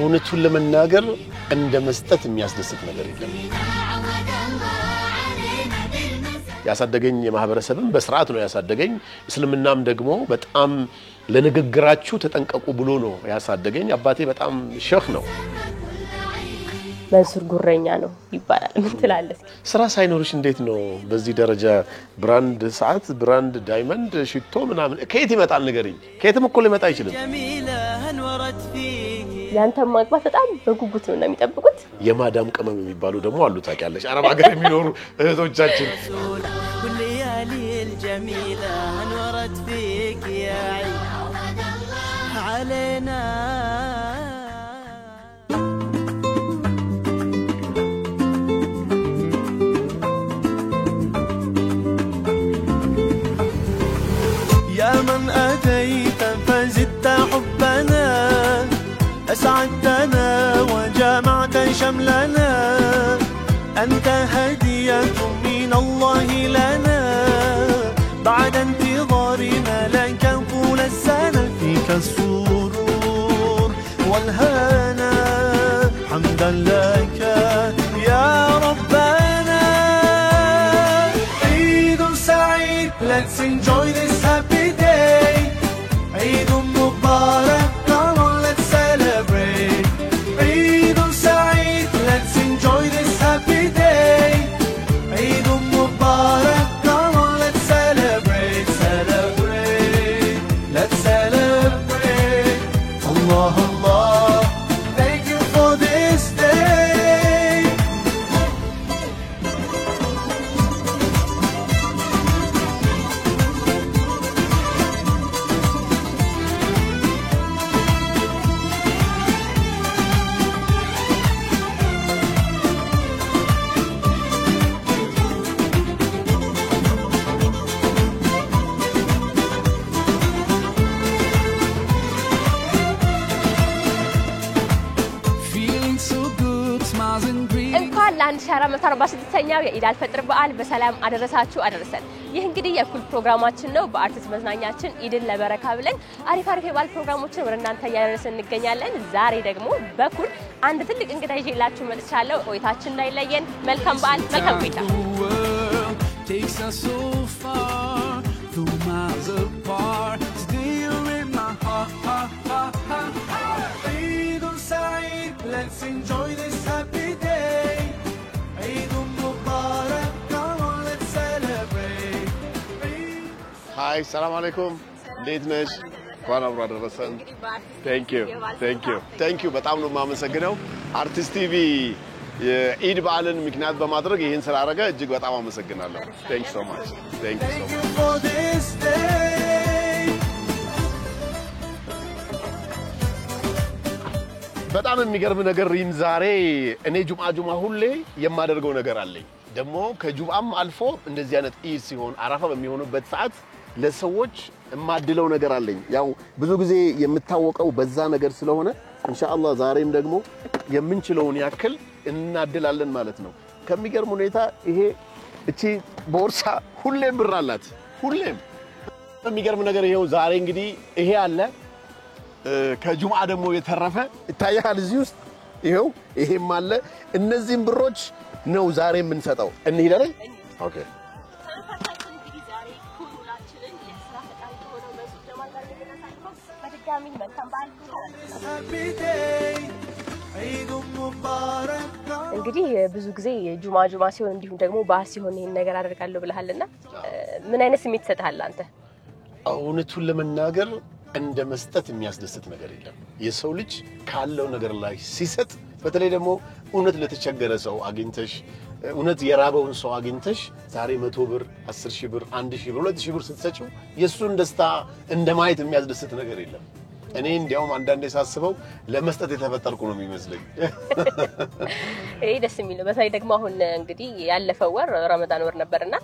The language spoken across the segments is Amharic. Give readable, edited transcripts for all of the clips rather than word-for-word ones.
እውነቱን ለመናገር እንደ መስጠት የሚያስደስት ነገር የለም ያሳደገኝ የማህበረሰብም በስርዓት ነው ያሳደገኝ እስልምናም ደግሞ በጣም ለንግግራችሁ ተጠንቀቁ ብሎ ነው ያሳደገኝ አባቴ በጣም ሸህ ነው መንሱር ጉረኛ ነው ይባላል ምን ትላለህ ስራ ሳይኖርሽ እንዴት ነው በዚህ ደረጃ ብራንድ ሰዓት ብራንድ ዳይመንድ ሽቶ ምናምን ከየት ይመጣል ንገሪኝ ከየትም እኮ ሊመጣ አይችልም ያንተ ማግባት በጣም በጉጉት ነው የሚጠብቁት የማዳም ቅመም የሚባሉ ደግሞ አሉ ታውቂያለሽ አረብ ሀገር የሚኖሩ እህቶቻችን الجميلة انورت فيك يا عيد علينا يا من أتيت فزدت حبنا أسعدتنا وجمعت شملنا أنت هدية من الله لنا بعد انتظارنا لك طول السنة فيك السرور والهنا حمدا لك يا ربنا عيد سعيد let's enjoy this happy day عيد مبارك come on let's celebrate عيد سعيد let's enjoy this happy day عيد مبارك ሻራ 146ኛው የኢድ አልፈጥር በዓል በሰላም አደረሳችሁ አደረሰን ይህ እንግዲህ የኩል ፕሮግራማችን ነው በአርቲስት መዝናኛችን ኢድን ለበረካ ብለን አሪፍ የባል ፕሮግራሞችን ወደ እናንተ ያደረሰን እንገኛለን ዛሬ ደግሞ በኩል አንድ ትልቅ እንግዳ ይዤላችሁ መጥቻለሁ ቆይታችን እንዳይለየን መልካም በዓል መልካም ቆይታ Let's enjoy this happy day عيد مبارك come on let's celebrate Hi السلام عليكم እንዴት ነሽ እንኳን አብሮ አደረሰን Thank you በጣም ነው ማመሰግነው አርቲስት ቲቪ የኢድ በዓልን ምክንያት በማድረግ ይሄን ስላደረገ እጅግ በጣም አመሰግናለሁ Thank you so much for this day በጣም የሚገርም ነገር ይን ዛሬ እኔ ጁማ ሁሌ የማደርገው ነገር አለኝ ደሞ ከጁማም አልፎ እንደዚህ አይነት ኢድ ሲሆን አራፋ በሚሆንበት ሰዓት ለሰዎች የማድለው ነገር አለኝ ያው ብዙ ጊዜ የምታወቀው በዛ ነገር ስለሆነ ኢንሻአላህ ዛሬም ደግሞ የምንችለውን ያክል እናድላለን ማለት ነው ከሚገርም ሁኔታ ይሄ እቺ ቦርሳ ሁሌም ብር አላት ሁሌም የሚገርም ነገር ይሄው ዛሬ እንግዲህ ይሄ አለ ከጁማ ደግሞ የተረፈ ይታያል እዚህ ውስጥ ይሄው ይሄም አለ እነዚህን ብሮች ነው ዛሬ የምንሰጠው እንሂድ አይደል ኦኬ ዛሬ ኩላችንን የስራ ፈጣሪ ሆነው መስል ጀማል ጋር ተገናኝተን በድጋሚ መልካም በዓል እንግዲህ ብዙ ጊዜ ጁማ ሲሆን እንዲሁም ደግሞ ባስ ሲሆን ይሄን ነገር አደርጋለሁ ብለሃልና ምን አይነት ስሜት ተሰጣለ አንተ እውነቱን ለመናገር እንደ መስጠት የሚያስደስት ነገር የለም የሰው ልጅ ካለው ነገር ላይ ሲሰጥ በተለይ ደግሞ እውነት ለተቸገረ ሰው አግኝተሽ እውነት የራበውን ሰው አግኝተሽ ዛሬ 100 ብር 10000 ብር 1000 ብር 2000 ብር ስትሰጪው የሱን ደስታ እንደማየት የሚያስደስት ነገር የለም እኔ እንዲያውም አንዳንዴ ሳስበው ለመስጠት የተፈጠርኩ ነው የሚመስለኝ እኔ ደስ የሚል በተለይ ደግሞ አሁን እንግዲህ ያለፈው ወር ረመዳን ወር ነበርና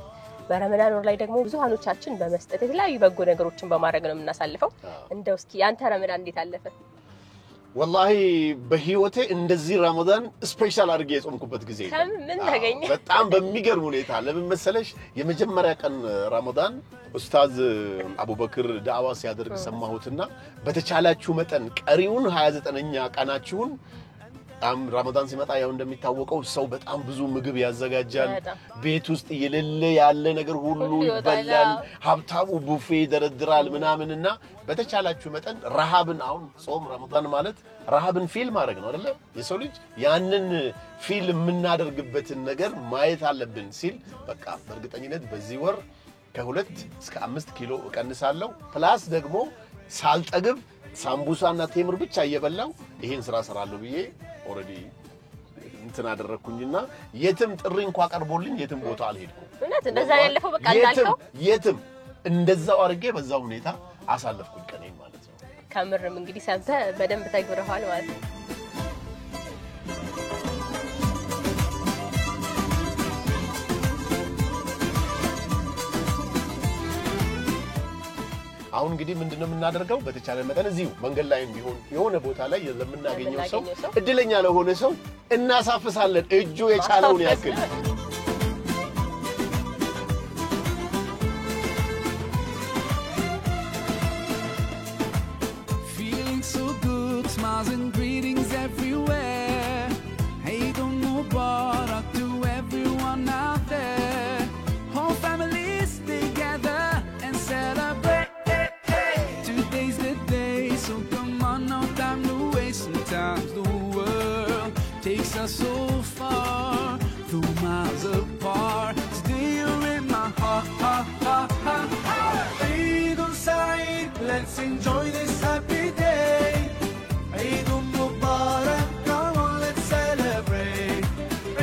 በረመዳን ወር ላይ ደግሞ ብዙሃኖቻችን በመስጠት የተለያዩ በጎ ነገሮችን በማድረግ ነው የምናሳልፈው እንደው እስኪ አንተ ረመዳን እንዴት አለፈ والله በህይወቴ እንደዚህ ረመዳን ስፔሻል አድርጌ የጾምኩበት ጊዜ ምን ተገኘ በጣም በሚገርም ሁኔታ ለምን መሰለሽ የመጀመሪያ ቀን ረመዳን ኡስታዝ አቡበክር ዳዕዋ ሲያደርግ ሰማሁትና በተቻላችሁ መጠን ቀሪውን 29ኛ ቀናችሁን ረመዳን ሲመጣ ያው እንደሚታወቀው ሰው በጣም ብዙ ምግብ ያዘጋጃል ቤት ውስጥ የሌለ ያለ ነገር ሁሉ ይበላል ሀብታሙ ቡፌ ይደረድራል ምናምንና በተቻላችሁ መጠን ረሃብን አሁን ጾም ረመዳን ማለት ረሃብን ፊል ማድረግ ነው አይደል የሰው ልጅ ያንን ፊል የምናደርግበትን ነገር ማየት አለብን ሲል በቃ በእርግጠኝነት በዚህ ወር ከ2 እስከ 5 ኪሎ እቀንሳለሁ ፕላስ ደግሞ ሳልጠግብ ሳምቡሳና ቴምር ብቻ እየበላው ይሄን ስራ ሰራለሁ ብዬ ኦሬዲ እንትን አደረኩኝና የትም ጥሪ እንኳን ቀርቦልኝ የትም ቦታ አልሄድኩም እውነት እንደዛ ያለፈው በቃ እንዳልከው የትም እንደዛው አርጌ በዛው ሁኔታ አሳለፍኩኝ ቀኔን ማለት ነው ከምርም እንግዲህ ሰምተ በደንብ ተግብረሃል ማለት ነው አሁን እንግዲህ ምንድነው የምናደርገው በተቻለ መጠን እዚሁ መንገድ ላይም ቢሆን የሆነ ቦታ ላይ ለምናገኘው ሰው እድለኛ ለሆነ ሰው እናሳፍሳለን እጁ የቻለውን ያክል Feeling so good, smiles and greetings everywhere. Hey, don't Mubarak to everyone out there. Whole families together and celebrate. Today's the day, so come on, no time to waste. Sometimes the world takes us so far, though miles apart. Today you're in my heart. Eid al-Saeed, let's enjoy this happy day. Eid al-Mubarak, come on, let's celebrate.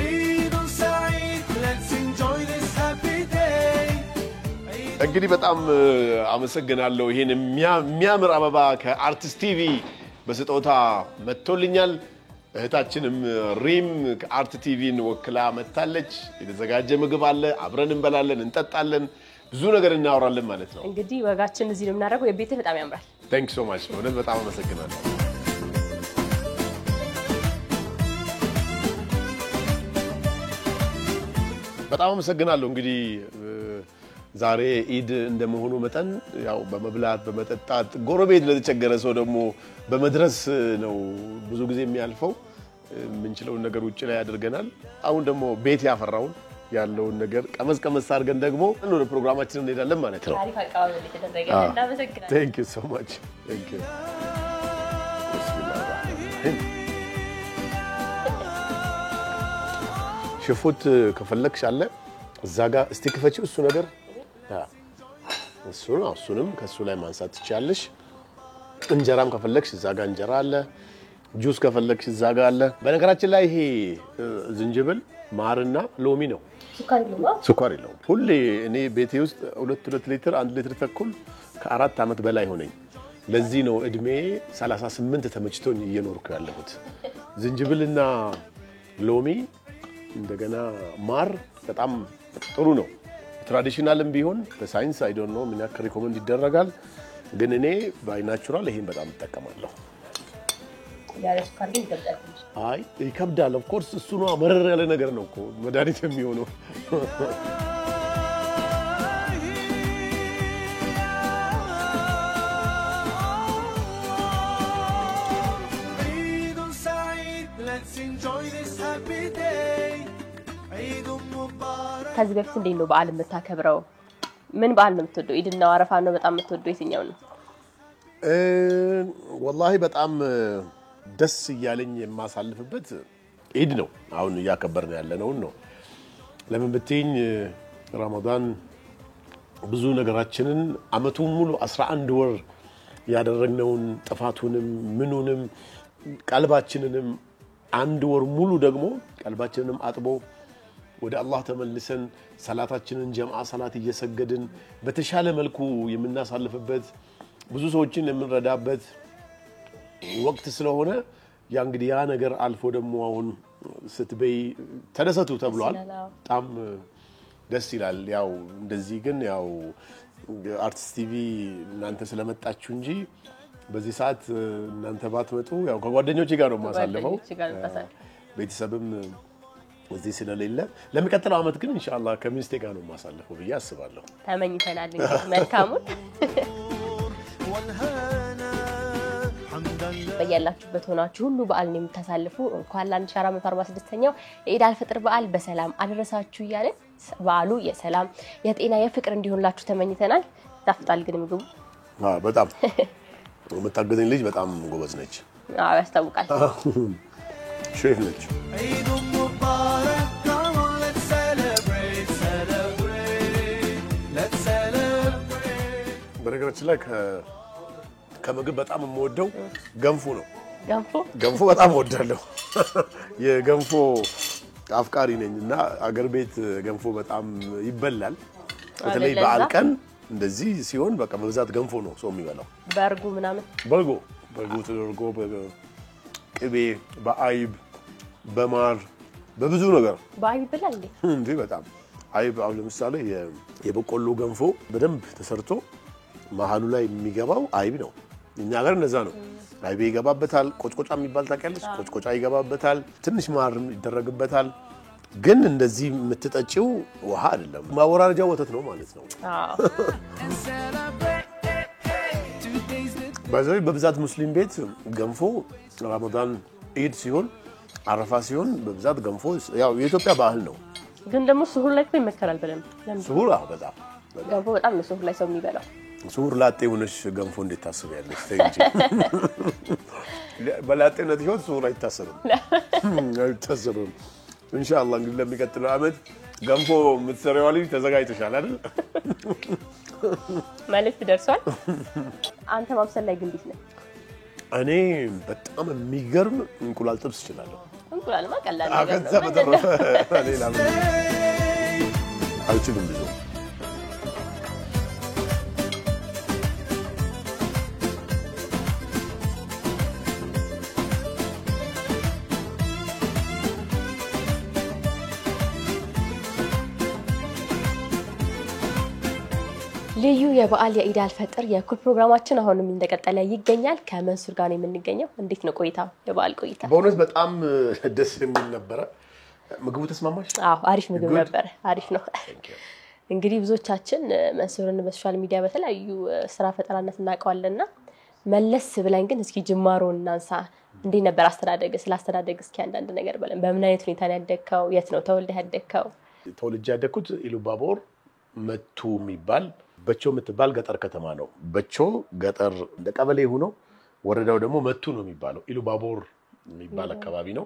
Eid al-Saeed, let's enjoy this happy day. እንግዲህ በጣም አመሰግናለሁ ይሄን የሚያምር አበባ ከአርቲስት ቲቪ በስጦታ መጥቶልኛል እህታችንም ሪም ከአርት ቲቪን ወክላ መጣለች የተዘጋጀ ምግብ አለ አብረን እንበላለን እንጠጣለን ብዙ ነገር እናወራለን ማለት ነው እንግዲህ ወጋችን እዚህ ነው የምናደርገው የቤትህ በጣም ያምራል Thank you so much ወደ በጣም አመሰግናለሁ በጣም አመሰግናለሁ እንግዲህ ዛሬ ኢድ እንደመሆኑ መጠን ያው በመብላት በመጠጣት ጎረቤት ለተቸገረ ሰው ደግሞ በመድረስ ነው ብዙ ጊዜ የሚያልፈው ምንችለው ነገር ውጭ ላይ ያደርገናል አሁን ደግሞ ቤት ያፈራው ያለው ነገር ቀመስ አድርገን ደግሞ ወደ ፕሮግራማችን እንሄዳለን ማለት ነው ታሪክ አቀባበል የተደረገ እናመሰግናለን Thank you so much thank you ሽፉት ከፈለክሽ አለ እዛ ጋር እስቲ ክፈቺው እሱ ነገር እሱንም ከሱ ላይ ማንሳት ትችያለሽ እንጀራም ከፈለክሽ እዛ ጋር እንጀራ አለ ጁስ ከፈለክሽ እዛ ጋር አለ በነገራችን ላይ ይሄ ዝንጅብል ማርና ሎሚ ነው ሱካር ነው ሁሌ እኔ ቤቴ ውስጥ 2 ሊትር 1 ሊትር ተኩል ከ4 አመት በላይ ሆነኝ ለዚህ ነው እድሜ 38 ተመችቶኝ እየኖርኩ ያለሁት ዝንጅብልና ሎሚ እንደገና ማር በጣም ጥሩ ነው ትራዲሽናልም ቢሆን በሳይንስ አይ ዶንት ኖ ምን ያክል ሪኮመንድ ይደረጋል ግን እኔ ባይ ናቹራል ይሄን በጣም ተጠቀማለሁ ያለሽ ካርዲን ይከብዳል አይ ይከብዳል ኦፍ ኮርስ እሱ ነው መረር ያለ ነገር ነው እኮ መድኃኒት የሚሆነው Eid al-Saeed, let's enjoy this happy day. Eid al-Mubarak. ከዚህ በፊት እንዴት ነው በዓል የምታከብረው ምን በዓል ነው የምትወደው ኢድና አረፋ ነው በጣም የምትወደው የትኛው ነው والله በጣም ደስ ይያለኝ የማሳልፍበት ኢድ ነው አሁን ያከበርን ያለነው ነው ለምን ብትይኝ ረመዳን ብዙ ነገራችንን አመቱን ሙሉ 11 ወር ያደረግነውን ጥፋቱንም ምኑንም ቀልባችንንም አንድ ወር ሙሉ ደግሞ ቀልባችንንም አጥቦ ወደ አላህ ተመልሰን ሰላታችንን ጀማዓ ሰላት እየሰገድን በተሻለ መልኩ የምናሳልፍበት ብዙ ሰዎችን የምንረዳበት ወቅት ስለሆነ ያ እንግዲህ ያ ነገር አልፎ ደግሞ አሁን ስትበይ ተደሰቱ ተብሏል በጣም ደስ ይላል ያው እንደዚህ ግን ያው አርቲስት ቲቪ እናንተ ስለመጣችሁ እንጂ በዚህ ሰዓት እናንተ ባትመጡ ያው ከጓደኞቼ ጋር ነው ማሳልፈው ቤተሰብም እዚህ ስለሌለ ለሚቀጥለው አመት ግን ኢንሻአላህ ከሚስቴ ጋር ነው ማሳለፈው ብዬ አስባለሁ ተመኝተናል እንግዲህ መልካሙን በያላችሁበት ሆናችሁ ሁሉ በዓልን የምታሳልፉ እንኳን ለ1446ኛው የኢድ አልፈጥር በዓል በሰላም አደረሳችሁ እያልን በዓሉ የሰላም የጤና የፍቅር እንዲሆንላችሁ ተመኝተናል ታፍጣል ግን ምግቡ በጣም መታገዘኝ ልጅ በጣም ጎበዝ ነች ያስታውቃል ሼፍ ነች በነገራችን ላይ ከምግብ በጣም የምወደው ገንፎ ነው ገንፎ በጣም እወዳለሁ የገንፎ አፍቃሪ ነኝና አገር ቤት ገንፎ በጣም ይበላል በተለይ በዓል ቀን እንደዚህ ሲሆን በቃ በብዛት ገንፎ ነው ሰው የሚበላው በርጉ ምናምን በርጉ ተደርጎ ቅቤ በአይብ በማር በብዙ ነገር በአይብ ይበላል እንዴ በጣም አይብ አሁን ለምሳሌ የበቆሎ ገንፎ በደንብ ተሰርቶ መሃሉ ላይ የሚገባው አይብ ነው እኛ ጋር እንደዛ ነው አይብ ይገባበታል ቆጭቆጫ የሚባል ታውቂያለሽ ቆጭቆጫ ይገባበታል ትንሽ ማር ይደረግበታል ግን እንደዚህ የምትጠጪው ውሃ አይደለም ማወራረጃ ወተት ነው ማለት ነው በዛይ በብዛት ሙስሊም ቤት ገንፎ ረመዳን ኢድ ሲሆን አረፋ ሲሆን በብዛት ገንፎ ያው የኢትዮጵያ ባህል ነው ግን ደግሞ ሱሁር ላይ ይመከራል በለም ሱሁር በጣም ገንፎ በጣም ነው ሱሁር ላይ ሰው የሚበላው ሱሁር ላጤ ሆነሽ ገንፎ እንዴት ታስቢያለሽ ተንጂ በላጤነት ይሆን ሱሁር አይታሰብም አይታሰብም ኢንሻአላህ እንግዲህ ለሚቀጥለው አመት ገንፎ የምትሰሪው ልጅ ተዘጋጅተሻል አይደል ማለት ደርሷል አንተ ማብሰል ላይ ግን እንዴት ነህ እኔ በጣም የሚገርም እንቁላል ጥብስ እችላለሁ እንቁላልማ ቀላል ነገር አከዛ በተረፈ ሌላ ምን አልችልም ብዙ ልዩ የበዓል የኢድ አልፈጥር የኩል ፕሮግራማችን አሁንም እንደቀጠለ ይገኛል ከመንሱር ጋር ነው የምንገኘው እንዴት ነው ቆይታ የበዓል ቆይታ በእውነት በጣም ደስ የሚል ነበር ምግቡ ተስማማሽ አዎ አሪፍ ምግብ ነበር አሪፍ ነው እንግዲህ ብዙዎቻችን መንሱርን በሶሻል ሚዲያ በተለያዩ ስራ ፈጠራነት እናውቀዋለንና መለስ ብለን ግን እስኪ ጅማሮን እናንሳ እንዴት ነበር አስተዳደግ ስላስተዳደግ እስኪ አንዳንድ ነገር በለን በምን አይነት ሁኔታ ነው ያደግከው የት ነው ተወልደህ ያደግከው ተወልጄ ያደግኩት ኢሉባቦር መቱ የሚባል በቾ የምትባል ገጠር ከተማ ነው በቾ ገጠር እንደ ቀበሌ ሆኖ ወረዳው ደግሞ መቱ ነው የሚባለው ኢሉባቦር የሚባል አካባቢ ነው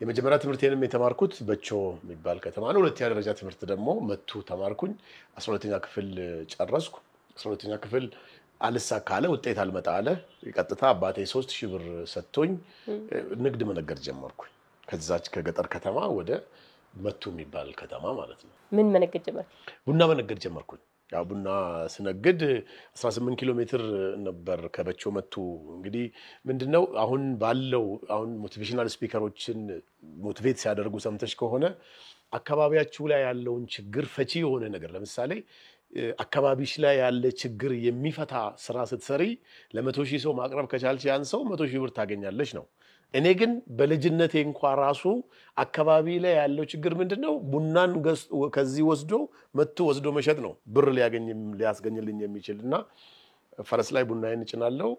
የመጀመሪያ ትምህርቴንም የተማርኩት በቾ የሚባል ከተማ ነው ሁለተኛ ደረጃ ትምህርት ደግሞ መቱ ተማርኩኝ 12ኛ ክፍል ጨረስኩ 12ኛ ክፍል አልሳካለ ውጤት አልመጣ አለ የቀጥታ አባቴ 3000 ብር ሰጥቶኝ ንግድ መነገድ ጀመርኩኝ ከዛች ከገጠር ከተማ ወደ መቱ የሚባል ከተማ ማለት ነው ምን መነገድ ጀመርኩ ቡና መነገድ ጀመርኩኝ ያው ቡና ስነግድ 18 ኪሎ ሜትር ነበር ከበቾ መቱ እንግዲህ ምንድነው አሁን ባለው አሁን ሞቲቬሽናል ስፒከሮችን ሞቲቬት ሲያደርጉ ሰምተሽ ከሆነ አካባቢያችሁ ላይ ያለውን ችግር ፈቺ የሆነ ነገር ለምሳሌ አካባቢሽ ላይ ያለ ችግር የሚፈታ ስራ ስትሰሪ ለ100,000 ሰው ማቅረብ ከቻልሽ ያን ሰው 100,000 ብር ታገኛለሽ ነው እኔ ግን በልጅነቴ እንኳን ራሱ አካባቢ ላይ ያለው ችግር ምንድነው ቡናን ከዚህ ወስዶ መጥቶ ወስዶ መሸጥ ነው ብር ሊያስገኝልኝ የሚችልና ፈረስ ላይ ቡናዬን እጭናለሁ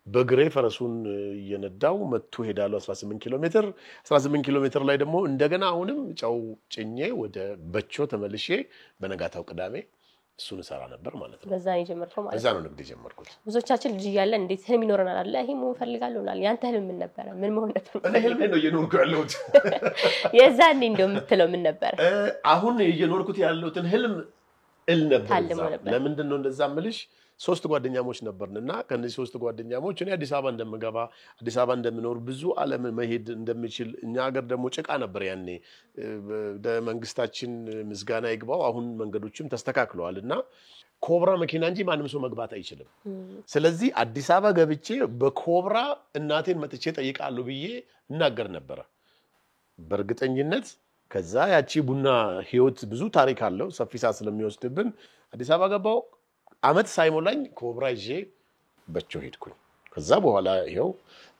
በግሬ ፈረሱን እየነዳው መጥቶ ሄዳለሁ 18 ኪሎ ሜትር ላይ ደግሞ እንደገና አሁንም ጫው ጭኜ ወደ በቾ ተመልሼ በነጋታው ቅዳሜ እሱን ሰራ ነበር ማለት ነው በዛ ነው የጀመርከው ማለት በዛ ነው ንግድ የጀመርኩት ብዙዎቻችን ልጅ ያለን እንዴት ህልም ይኖርናል አለ ይሄ ምን ፈልጋለሁናል ያንተ ህልም ምን ነበር ምን መሆን ነበር እኔ ህልሜ ነው እየኖርኩ ያለሁት የዛኔ እንደው የምትለው ምን ነበር አሁን እየኖርኩት ያለሁትን ህልም እል ነበር ለምንድን ነው እንደዛ ምልሽ ሶስት ጓደኛሞች ነበርንና ከነዚህ ሶስት ጓደኛሞች እኔ አዲስ አበባ እንደምገባ አዲስ አበባ እንደምኖር ብዙ ዓለም መሄድ እንደምችል እኛ ሀገር ደግሞ ጭቃ ነበር ያኔ መንግስታችን ምስጋና ይግባው አሁን መንገዶችም ተስተካክለዋልና ኮብራ መኪና እንጂ ማንም ሰው መግባት አይችልም ስለዚህ አዲስ አበባ ገብቼ በኮብራ እናቴን መጥቼ ጠይቃለሁ ብዬ እናገር ነበር በርግጠኝነት ከዛ ያቺ ቡና ህይወት ብዙ ታሪክ አለው ሰፊ ሰዓት ስለሚወስድብን አዲስ አበባ ገባው አመት ሳይሞላኝ ኮብራ ይዤ በቾ ሄድኩኝ ከዛ በኋላ ይሄው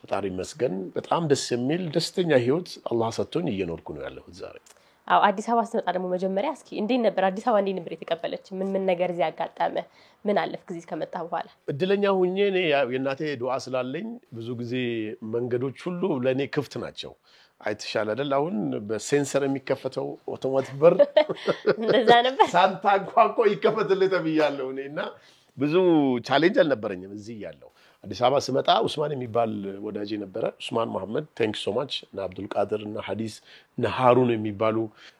ፈጣሪ መስገን በጣም ደስ የሚል ደስተኛ ህይወት አላህ ሰጥቶኝ እየኖርኩ ነው ያለሁት ዛሬ። አው አዲስ አበባ ስትመጣ ደግሞ መጀመሪያ እስኪ እንዴት ነበር አዲስ አበባ እንዴት ነበር የተቀበለች? ምን ነገር እዚህ ያጋጠመ? ምን አለፍ ጊዜ ከመጣ በኋላ? እድለኛ ሆኜ እኔ የእናቴ ዱዓ ስላለኝ ብዙ ጊዜ መንገዶች ሁሉ ለኔ ክፍት ናቸው። አይተሻል አይደል? አሁን በሴንሰር የሚከፈተው አውቶማቲክ በር እንደዛ ነበር። ሳንታንኳኳ ይከፈትልህ ተብያለሁ እኔና ብዙ ቻሌንጅ አልነበረኝም እዚህ ያለው። አዲስ አበባ ስመጣ ኡስማን የሚባል ወዳጄ ነበረ፣ ኡስማን መሐመድ ቴንክ ሶ ማች እና አብዱል ቃድር እና ሐዲስ እና ሃሩን የሚባሉ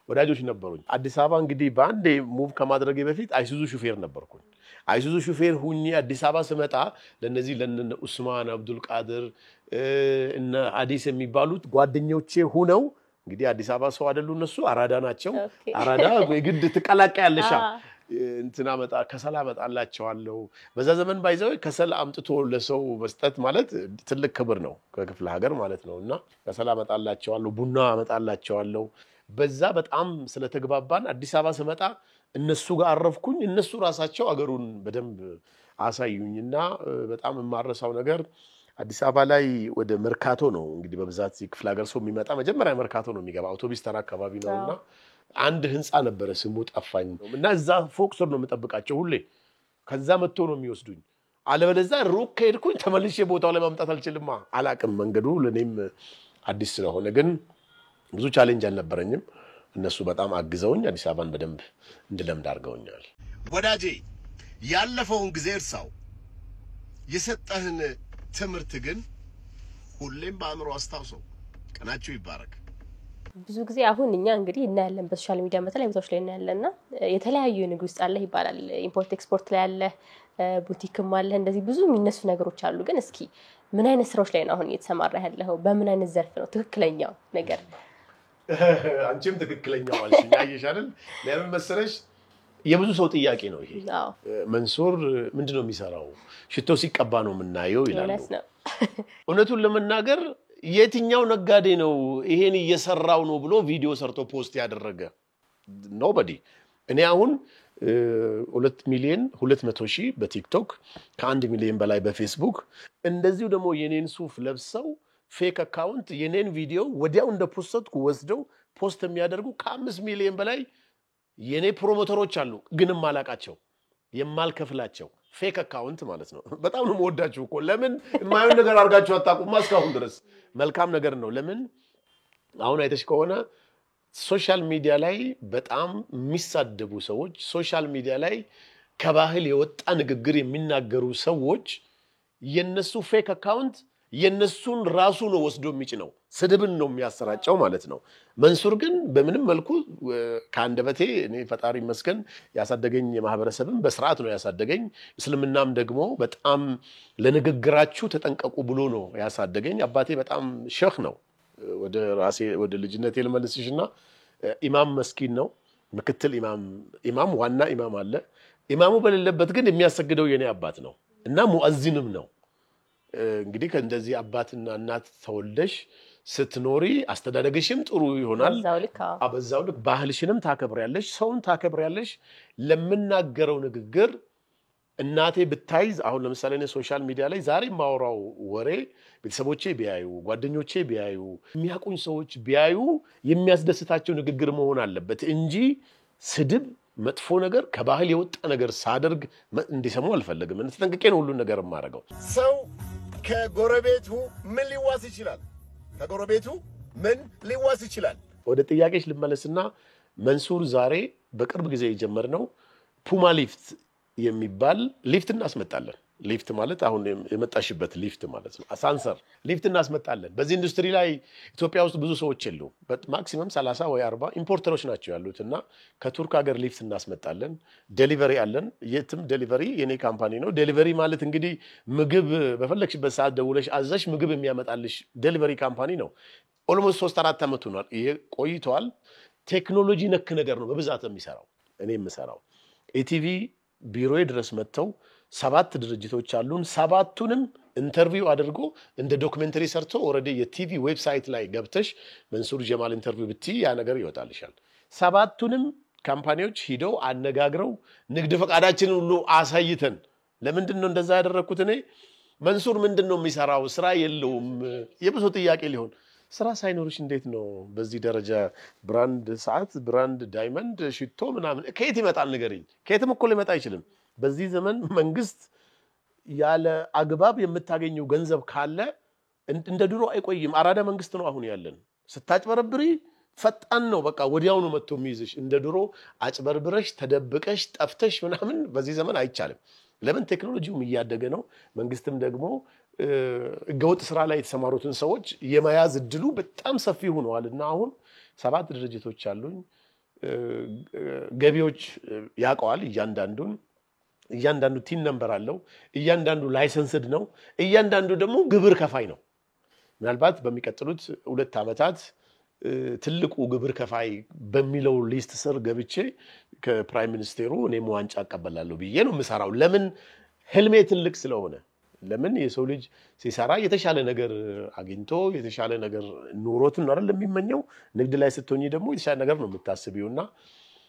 ወዳጆች ነበሩኝ። አዲስ አበባ እንግዲህ በአንዴ ሙቭ ከማድረጌ በፊት አይሱዙ ሹፌር ነበርኩኝ። አይሱዙ ሹፌር ሁኜ አዲስ አበባ ስመጣ ለነዚህ ለነ ኡስማን አብዱል ቃድር እና ሐዲስ የሚባሉት ጓደኞቼ ሆነው እንግዲህ አዲስ አበባ ሰው አይደሉ እነሱ አራዳ ናቸው። አራዳ የግድ ትቀላቀያለሽ እንትና መጣ ከሰል አመጣላቸዋለሁ። በዛ ዘመን ባይዘው ከሰል አምጥቶ ለሰው መስጠት ማለት ትልቅ ክብር ነው ከክፍለ ሀገር ማለት ነውና ከሰል አመጣላቸዋለሁ፣ ቡና አመጣላቸዋለሁ። በዛ በጣም ስለተግባባን አዲስ አበባ ስመጣ እነሱ ጋር አረፍኩኝ። እነሱ ራሳቸው አገሩን በደንብ አሳዩኝና በጣም የማረሳው ነገር አዲስ አበባ ላይ ወደ መርካቶ ነው እንግዲህ በብዛት ክፍለ ሀገር ሰው የሚመጣ መጀመሪያ መርካቶ ነው የሚገባ አውቶቡስ ተራ አካባቢ ነውና አንድ ህንጻ ነበረ ስሙ ጠፋኝ እና እዛ ፎቅ ስር ነው የምጠብቃቸው ሁሌ። ከዛ መጥቶ ነው የሚወስዱኝ። አለበለዚያ ሩቅ ከሄድኩኝ ተመልሼ ቦታው ላይ ማምጣት አልችልም። አላቅም መንገዱ ለኔም አዲስ ስለሆነ ግን ብዙ ቻሌንጅ አልነበረኝም። እነሱ በጣም አግዘውኝ አዲስ አበባን በደንብ እንድለምድ አድርገውኛል። ወዳጄ ያለፈውን ጊዜ እርሳው፣ የሰጠህን ትምህርት ግን ሁሌም በአእምሮ አስታውሰው። ቀናችሁ ይባረክ። ብዙ ጊዜ አሁን እኛ እንግዲህ እናያለን በሶሻል ሚዲያ በተለያዩ ቦታዎች ላይ እናያለንና የተለያዩ ንግድ ውስጥ አለ ይባላል። ኢምፖርት ኤክስፖርት ላይ አለ፣ ቡቲክም አለ፣ እንደዚህ ብዙ የሚነሱ ነገሮች አሉ። ግን እስኪ ምን አይነት ስራዎች ላይ ነው አሁን እየተሰማራ ያለው? በምን አይነት ዘርፍ ነው ትክክለኛው ነገር? አንቺም ትክክለኛው አልሽኝ። አየሽ አይደል? ለምን መሰለሽ የብዙ ሰው ጥያቄ ነው ይሄ። መንሱር ምንድነው የሚሰራው? ሽቶ ሲቀባ ነው የምናየው ይላሉ። እውነቱን ለመናገር የትኛው ነጋዴ ነው ይሄን እየሰራው ነው ብሎ ቪዲዮ ሰርቶ ፖስት ያደረገ? ኖባዲ። እኔ አሁን 2,200,000 በቲክቶክ ከ1 ሚሊዮን በላይ በፌስቡክ እንደዚሁ ደግሞ የኔን ሱፍ ለብሰው ፌክ አካውንት የኔን ቪዲዮ ወዲያው እንደፖስተትኩ ወስደው ፖስት የሚያደርጉ ከ5 ሚሊዮን በላይ የኔ ፕሮሞተሮች አሉ። ግን ማላቃቸው የማልከፍላቸው ፌክ አካውንት ማለት ነው። በጣም ነው የምወዳችሁ እኮ። ለምን የማይሆን ነገር አድርጋችሁ አታውቁም እስካሁን ድረስ? መልካም ነገር ነው። ለምን አሁን አይተሽ ከሆነ ሶሻል ሚዲያ ላይ በጣም የሚሳደቡ ሰዎች፣ ሶሻል ሚዲያ ላይ ከባህል የወጣ ንግግር የሚናገሩ ሰዎች የነሱ ፌክ አካውንት የነሱን ራሱ ነው ወስዶ የሚጭነው፣ ስድብን ነው የሚያሰራጨው ማለት ነው። መንሱር ግን በምንም መልኩ ከአንደበቴ እኔ ፈጣሪ መስገን ያሳደገኝ የማህበረሰብም በስርዓት ነው ያሳደገኝ። እስልምናም ደግሞ በጣም ለንግግራችሁ ተጠንቀቁ ብሎ ነው ያሳደገኝ። አባቴ በጣም ሼኽ ነው። ወደ ራሴ ወደ ልጅነቴ ልመልስሽና ኢማም መስኪን ነው፣ ምክትል ኢማም ዋና ኢማም አለ። ኢማሙ በሌለበት ግን የሚያሰግደው የኔ አባት ነው እና ሙአዚንም ነው። እንግዲህ ከእንደዚህ አባትና እናት ተወልደሽ ስትኖሪ አስተዳደግሽም ጥሩ ይሆናል። አበዛው ልክ ባህልሽንም ታከብሪያለሽ፣ ሰውን ታከብሪያለሽ። ለምናገረው ንግግር እናቴ ብታይዝ አሁን ለምሳሌ እኔ ሶሻል ሚዲያ ላይ ዛሬ ማወራው ወሬ ቤተሰቦቼ ቢያዩ፣ ጓደኞቼ ቢያዩ፣ የሚያቁኝ ሰዎች ቢያዩ የሚያስደስታቸው ንግግር መሆን አለበት እንጂ ስድብ፣ መጥፎ ነገር፣ ከባህል የወጣ ነገር ሳደርግ እንዲሰሙ አልፈልግም። ተጠንቅቄ ነው ሁሉ ነገር የማደርገው። ሰው ከጎረቤቱ ምን ሊዋስ ይችላል? ከጎረቤቱ ምን ሊዋስ ይችላል? ወደ ጥያቄሽ ልመለስና መንሱር ዛሬ በቅርብ ጊዜ የጀመርነው ፑማ ሊፍት የሚባል ሊፍት እናስመጣለን። ሊፍት ማለት አሁን የመጣሽበት ሊፍት ማለት ነው። አሳንሰር ሊፍት እናስመጣለን። በዚህ ኢንዱስትሪ ላይ ኢትዮጵያ ውስጥ ብዙ ሰዎች የሉም። ማክሲመም 30 ወይ 40 ኢምፖርተሮች ናቸው ያሉትና ከቱርክ ሀገር ሊፍት እናስመጣለን። ዴሊቨሪ አለን። የትም ዴሊቨሪ የኔ ካምፓኒ ነው። ዴሊቨሪ ማለት እንግዲህ ምግብ በፈለግሽበት ሰዓት ደውለሽ አዘሽ ምግብ የሚያመጣልሽ ዴሊቨሪ ካምፓኒ ነው። ኦልሞስት 3-4 ዓመት ሆኗል። ይሄ ቆይቷል። ቴክኖሎጂ ነክ ነገር ነው በብዛት የሚሰራው። እኔ የምሰራው ኢቲቪ ቢሮዬ ድረስ መጥተው 7 ድርጅቶች አሉን። 7ቱንም ኢንተርቪው አድርጎ እንደ ዶክመንተሪ ሰርቶ ኦሬዲ የቲቪ ዌብሳይት ላይ ገብተሽ መንሱር ጀማል ኢንተርቪው ብትይ ያ ነገር ይወጣልሻል። 7ቱንም ካምፓኒዎች ሂደው አነጋግረው ንግድ ፈቃዳችንን ሁሉ አሳይተን። ለምንድን ነው እንደዛ ያደረኩት? እኔ መንሱር ምንድነው የሚሰራው ስራ የለውም የብዙ ጥያቄ ሊሆን ስራ ሳይኖርሽ እንዴት ነው በዚህ ደረጃ ብራንድ ሰዓት ብራንድ ዳይመንድ ሽቶ ምናምን ከየት ይመጣል ንገሪኝ ከየትም እኮ ሊመጣ አይችልም በዚህ ዘመን መንግስት ያለ አግባብ የምታገኘው ገንዘብ ካለ እንደ ድሮ አይቆይም አራዳ መንግስት ነው አሁን ያለን ስታጭበረብሪ ፈጣን ነው በቃ ወዲያው ነው መጥቶ የሚይዝሽ እንደ ድሮ አጭበርብረሽ ተደብቀሽ ጠፍተሽ ምናምን በዚህ ዘመን አይቻልም ለምን ቴክኖሎጂውም እያደገ ነው መንግስትም ደግሞ ገውጥ ስራ ላይ የተሰማሩትን ሰዎች የመያዝ እድሉ በጣም ሰፊ ሆነዋልና አሁን 7 ድርጅቶች አሉኝ ገቢዎች ያቀዋል እያንዳንዱ ቲን ነምበር አለው እያንዳንዱ ላይሰንስድ ነው እያንዳንዱ ደግሞ ግብር ከፋይ ነው ምናልባት በሚቀጥሉት 2 አመታት ትልቁ ግብር ከፋይ በሚለው ሊስት ስር ገብቼ ከፕራይም ሚኒስቴሩ እኔም ዋንጫ አቀበላለሁ ብዬ ነው የምሰራው ለምን ህልሜ ትልቅ ስለሆነ ለምን የሰው ልጅ ሲሰራ የተሻለ ነገር አግኝቶ የተሻለ ነገር ኑሮትን ነው አይደል የሚመኘው ንግድ ላይ ስትሆኚ ደግሞ የተሻለ ነገር ነው የምታስቢውና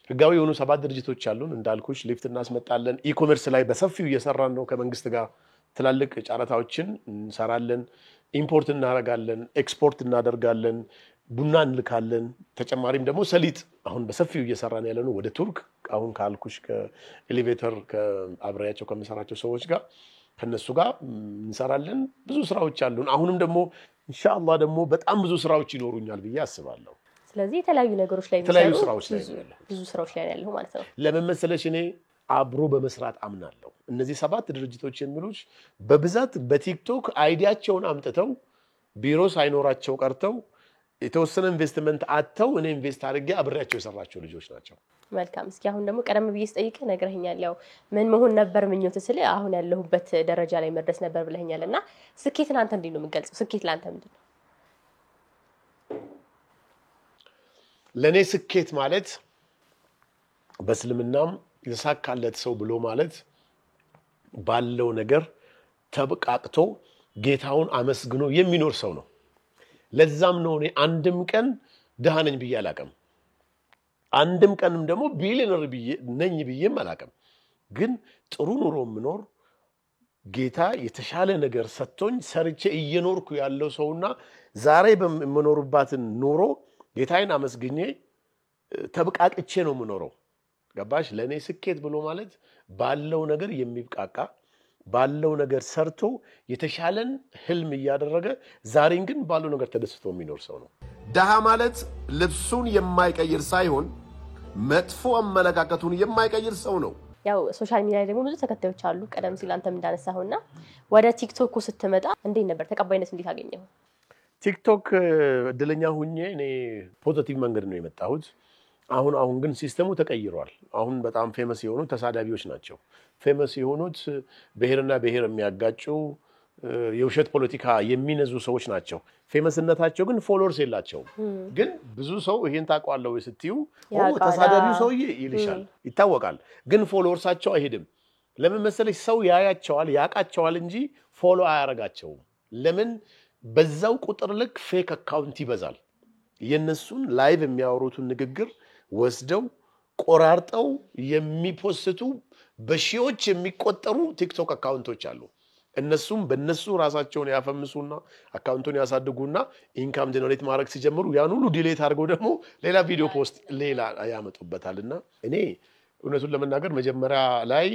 ህጋዊ የሆኑ 7 ድርጅቶች አሉን እንዳልኩሽ ሊፍት እናስመጣለን ኢኮመርስ ላይ በሰፊው እየሰራን ነው ከመንግስት ጋር ትላልቅ ጫራታዎችን እንሰራለን ኢምፖርት እናደርጋለን ኤክስፖርት እናደርጋለን ቡና እንልካለን ተጨማሪም ደግሞ ሰሊጥ አሁን በሰፊው እየሰራን ያለነው ወደ ቱርክ አሁን ካልኩሽ ከኤሌቬተር ከአብራያቸው ከመሰራቸው ሰዎች ጋር ከነሱ ጋር እንሰራለን ብዙ ስራዎች አሉን አሁንም ደግሞ ኢንሻአላህ ደግሞ በጣም ብዙ ስራዎች ይኖሩኛል ብዬ አስባለሁ ስለዚህ የተለያዩ ነገሮች ላይ የተለያዩ ስራዎች ላይ ብዙ ስራዎች ላይ ያለው ማለት ነው ለምን መሰለሽ እኔ አብሮ በመስራት አምናለሁ እነዚህ 7 ድርጅቶች የሚሉሽ በብዛት በቲክቶክ አይዲያቸውን አምጥተው ቢሮ ሳይኖራቸው ቀርተው የተወሰነ ኢንቨስትመንት አጥተው እኔ ኢንቨስት አድርጌ አብሬያቸው የሰራቸው ልጆች ናቸው መልካም እስኪ አሁን ደግሞ ቀደም ብዬ ስጠይቅ ነግረኸኛል ያው ምን መሆን ነበር ምኞት ስለ አሁን ያለሁበት ደረጃ ላይ መድረስ ነበር ብለኸኛልና ስኬትን አንተ እንዴት ነው የምገልጸው ስኬት ላንተ ምንድነው ለኔ ስኬት ማለት በእስልምናም የተሳካለት ሰው ብሎ ማለት ባለው ነገር ተብቃቅቶ ጌታውን አመስግኖ የሚኖር ሰው ነው ለዛም ነው እኔ አንድም ቀን ደሃ ነኝ ብዬ አላቀም አንድም ቀንም ደግሞ ቢሊየነር ነኝ ብዬም አላቀም ግን ጥሩ ኑሮ ምኖር ጌታ የተሻለ ነገር ሰጥቶኝ ሰርቼ እየኖርኩ ያለው ሰውና ዛሬ በመኖርባትን ኑሮ ጌታዬን አመስግኜ ተብቃቅቼ ነው ምኖረው ገባሽ ለኔ ስኬት ብሎ ማለት ባለው ነገር የሚብቃቃ ባለው ነገር ሰርቶ የተሻለን ህልም ያደረገ ዛሬን ግን ባለው ነገር ተደስቶ የሚኖር ሰው ነው ደሃ ማለት ልብሱን የማይቀይር ሳይሆን መጥፎ አመለካከቱን የማይቀይር ሰው ነው ያው ሶሻል ሚዲያ ላይ ደግሞ ብዙ ተከታዮች አሉ ቀደም ሲል አንተም እንዳነሳውና ወደ ቲክቶክ ስትመጣ እንዴት ነበር ተቀባይነት እንዴት አገኘው ቲክቶክ እድለኛ ሁኜ እኔ ፖዚቲቭ መንገድ ነው የመጣሁት አሁን ግን ሲስተሙ ተቀይሯል አሁን በጣም ፌመስ የሆኑ ተሳዳቢዎች ናቸው ፌመስ የሆኑት ብሔርና ብሔር የሚያጋጩ የውሸት ፖለቲካ የሚነዙ ሰዎች ናቸው ፌመስነታቸው ግን ፎሎወርስ የላቸው ግን ብዙ ሰው ይሄን ታቋለው ስትዩ ተሳዳቢው ሰውዬ ይልሻል ይታወቃል ግን ፎሎወርሳቸው አይሄድም ለምን መሰለሽ ሰው ያያቸዋል ያቃቸዋል እንጂ ፎሎ አያረጋቸው ለምን በዛው ቁጥር ልክ ፌክ አካውንት ይበዛል የነሱን ላይቭ የሚያወሩትን ንግግር ወስደው ቆራርጠው የሚፖስቱ በሺዎች የሚቆጠሩ ቲክቶክ አካውንቶች አሉ እነሱም በእነሱ ራሳቸውን ያፈምሱና አካውንቱን ያሳድጉና ኢንካም ጀነሬት ማድረግ ሲጀምሩ ያን ሁሉ ዲሌት አድርገው ደግሞ ሌላ ቪዲዮ ፖስት ሌላ ያመጡበታልና እኔ እውነቱን ለመናገር መጀመሪያ ላይ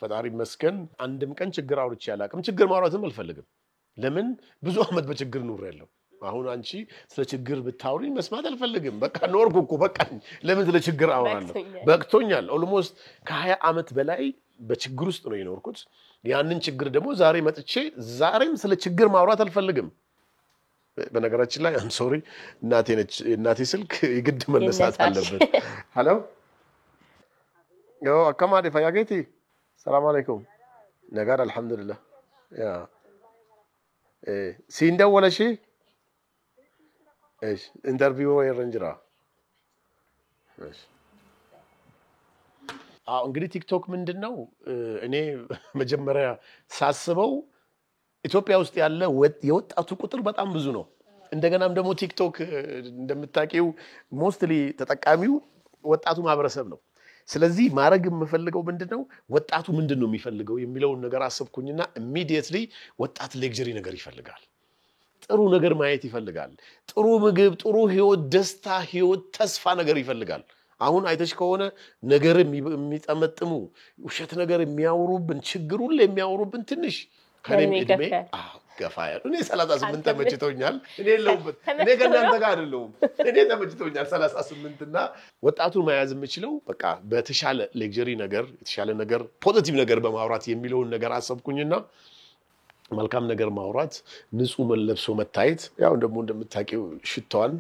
ፈጣሪ መስከን አንድም ቀን ችግር አውርቼ ያላቅም ችግር ማውራትም አልፈልግም ለምን ብዙ አመት በችግር ኑር ያለው አሁን አንቺ ስለ ችግር ብታውሪኝ መስማት አልፈልግም በቃ ኖርኩ በቃ ለምን ስለ ችግር አወራለሁ በቅቶኛል ኦልሞስት ከ20 አመት በላይ በችግር ውስጥ ነው የኖርኩት ያንን ችግር ደግሞ ዛሬ መጥቼ ዛሬም ስለ ችግር ማውራት አልፈልግም በነገራችን ላይ አም ሶሪ እናቴ ስልክ ይግድ መነሳት አለበት ሄሎ ያው አከማዲ ፈያጌቲ ሰላም አለይኩም ነገር አልহামዱሊላህ ያ ሲንደወለሽ ايش انترفيو يرنجራ እሺ እንግዲህ ቲክቶክ ምንድነው እኔ መጀመሪያ ሳስበው ኢትዮጵያ ውስጥ ያለ የወጣቱ ቁጥር በጣም ብዙ ነው እንደገናም ደግሞ ቲክቶክ እንደምታውቂው ሞስትሊ ተጠቃሚው ወጣቱ ማህበረሰብ ነው ስለዚህ ማድረግ የምፈልገው ምንድነው ወጣቱ ምንድነው የሚፈልገው የሚለውን ነገር አሰብኩኝና ኢሚዲየትሊ ወጣት ሌክዠሪ ነገር ይፈልጋል ጥሩ ነገር ማየት ይፈልጋል ጥሩ ምግብ ጥሩ ህይወት ደስታ ህይወት ተስፋ ነገር ይፈልጋል አሁን አይተሽ ከሆነ ነገር የሚጠመጥሙ ውሸት ነገር የሚያወሩብን ችግሩን ለሚያወሩብን ትንሽ ከኔም እድሜ ገፋያ እኔ 38 ተመችቶኛል እኔ ለውበት እኔ ከናንተ ጋር አይደለም እኔ ተመችቶኛል 38 እና ወጣቱን መያዝ የምችለው በቃ በተሻለ ሌክዠሪ ነገር የተሻለ ነገር ፖዚቲቭ ነገር በማውራት የሚለውን ነገር አሰብኩኝና መልካም ነገር ማውራት ንጹህ መለብሶ መታየት ያው ደግሞ እንደምታውቂው ሽቶዋን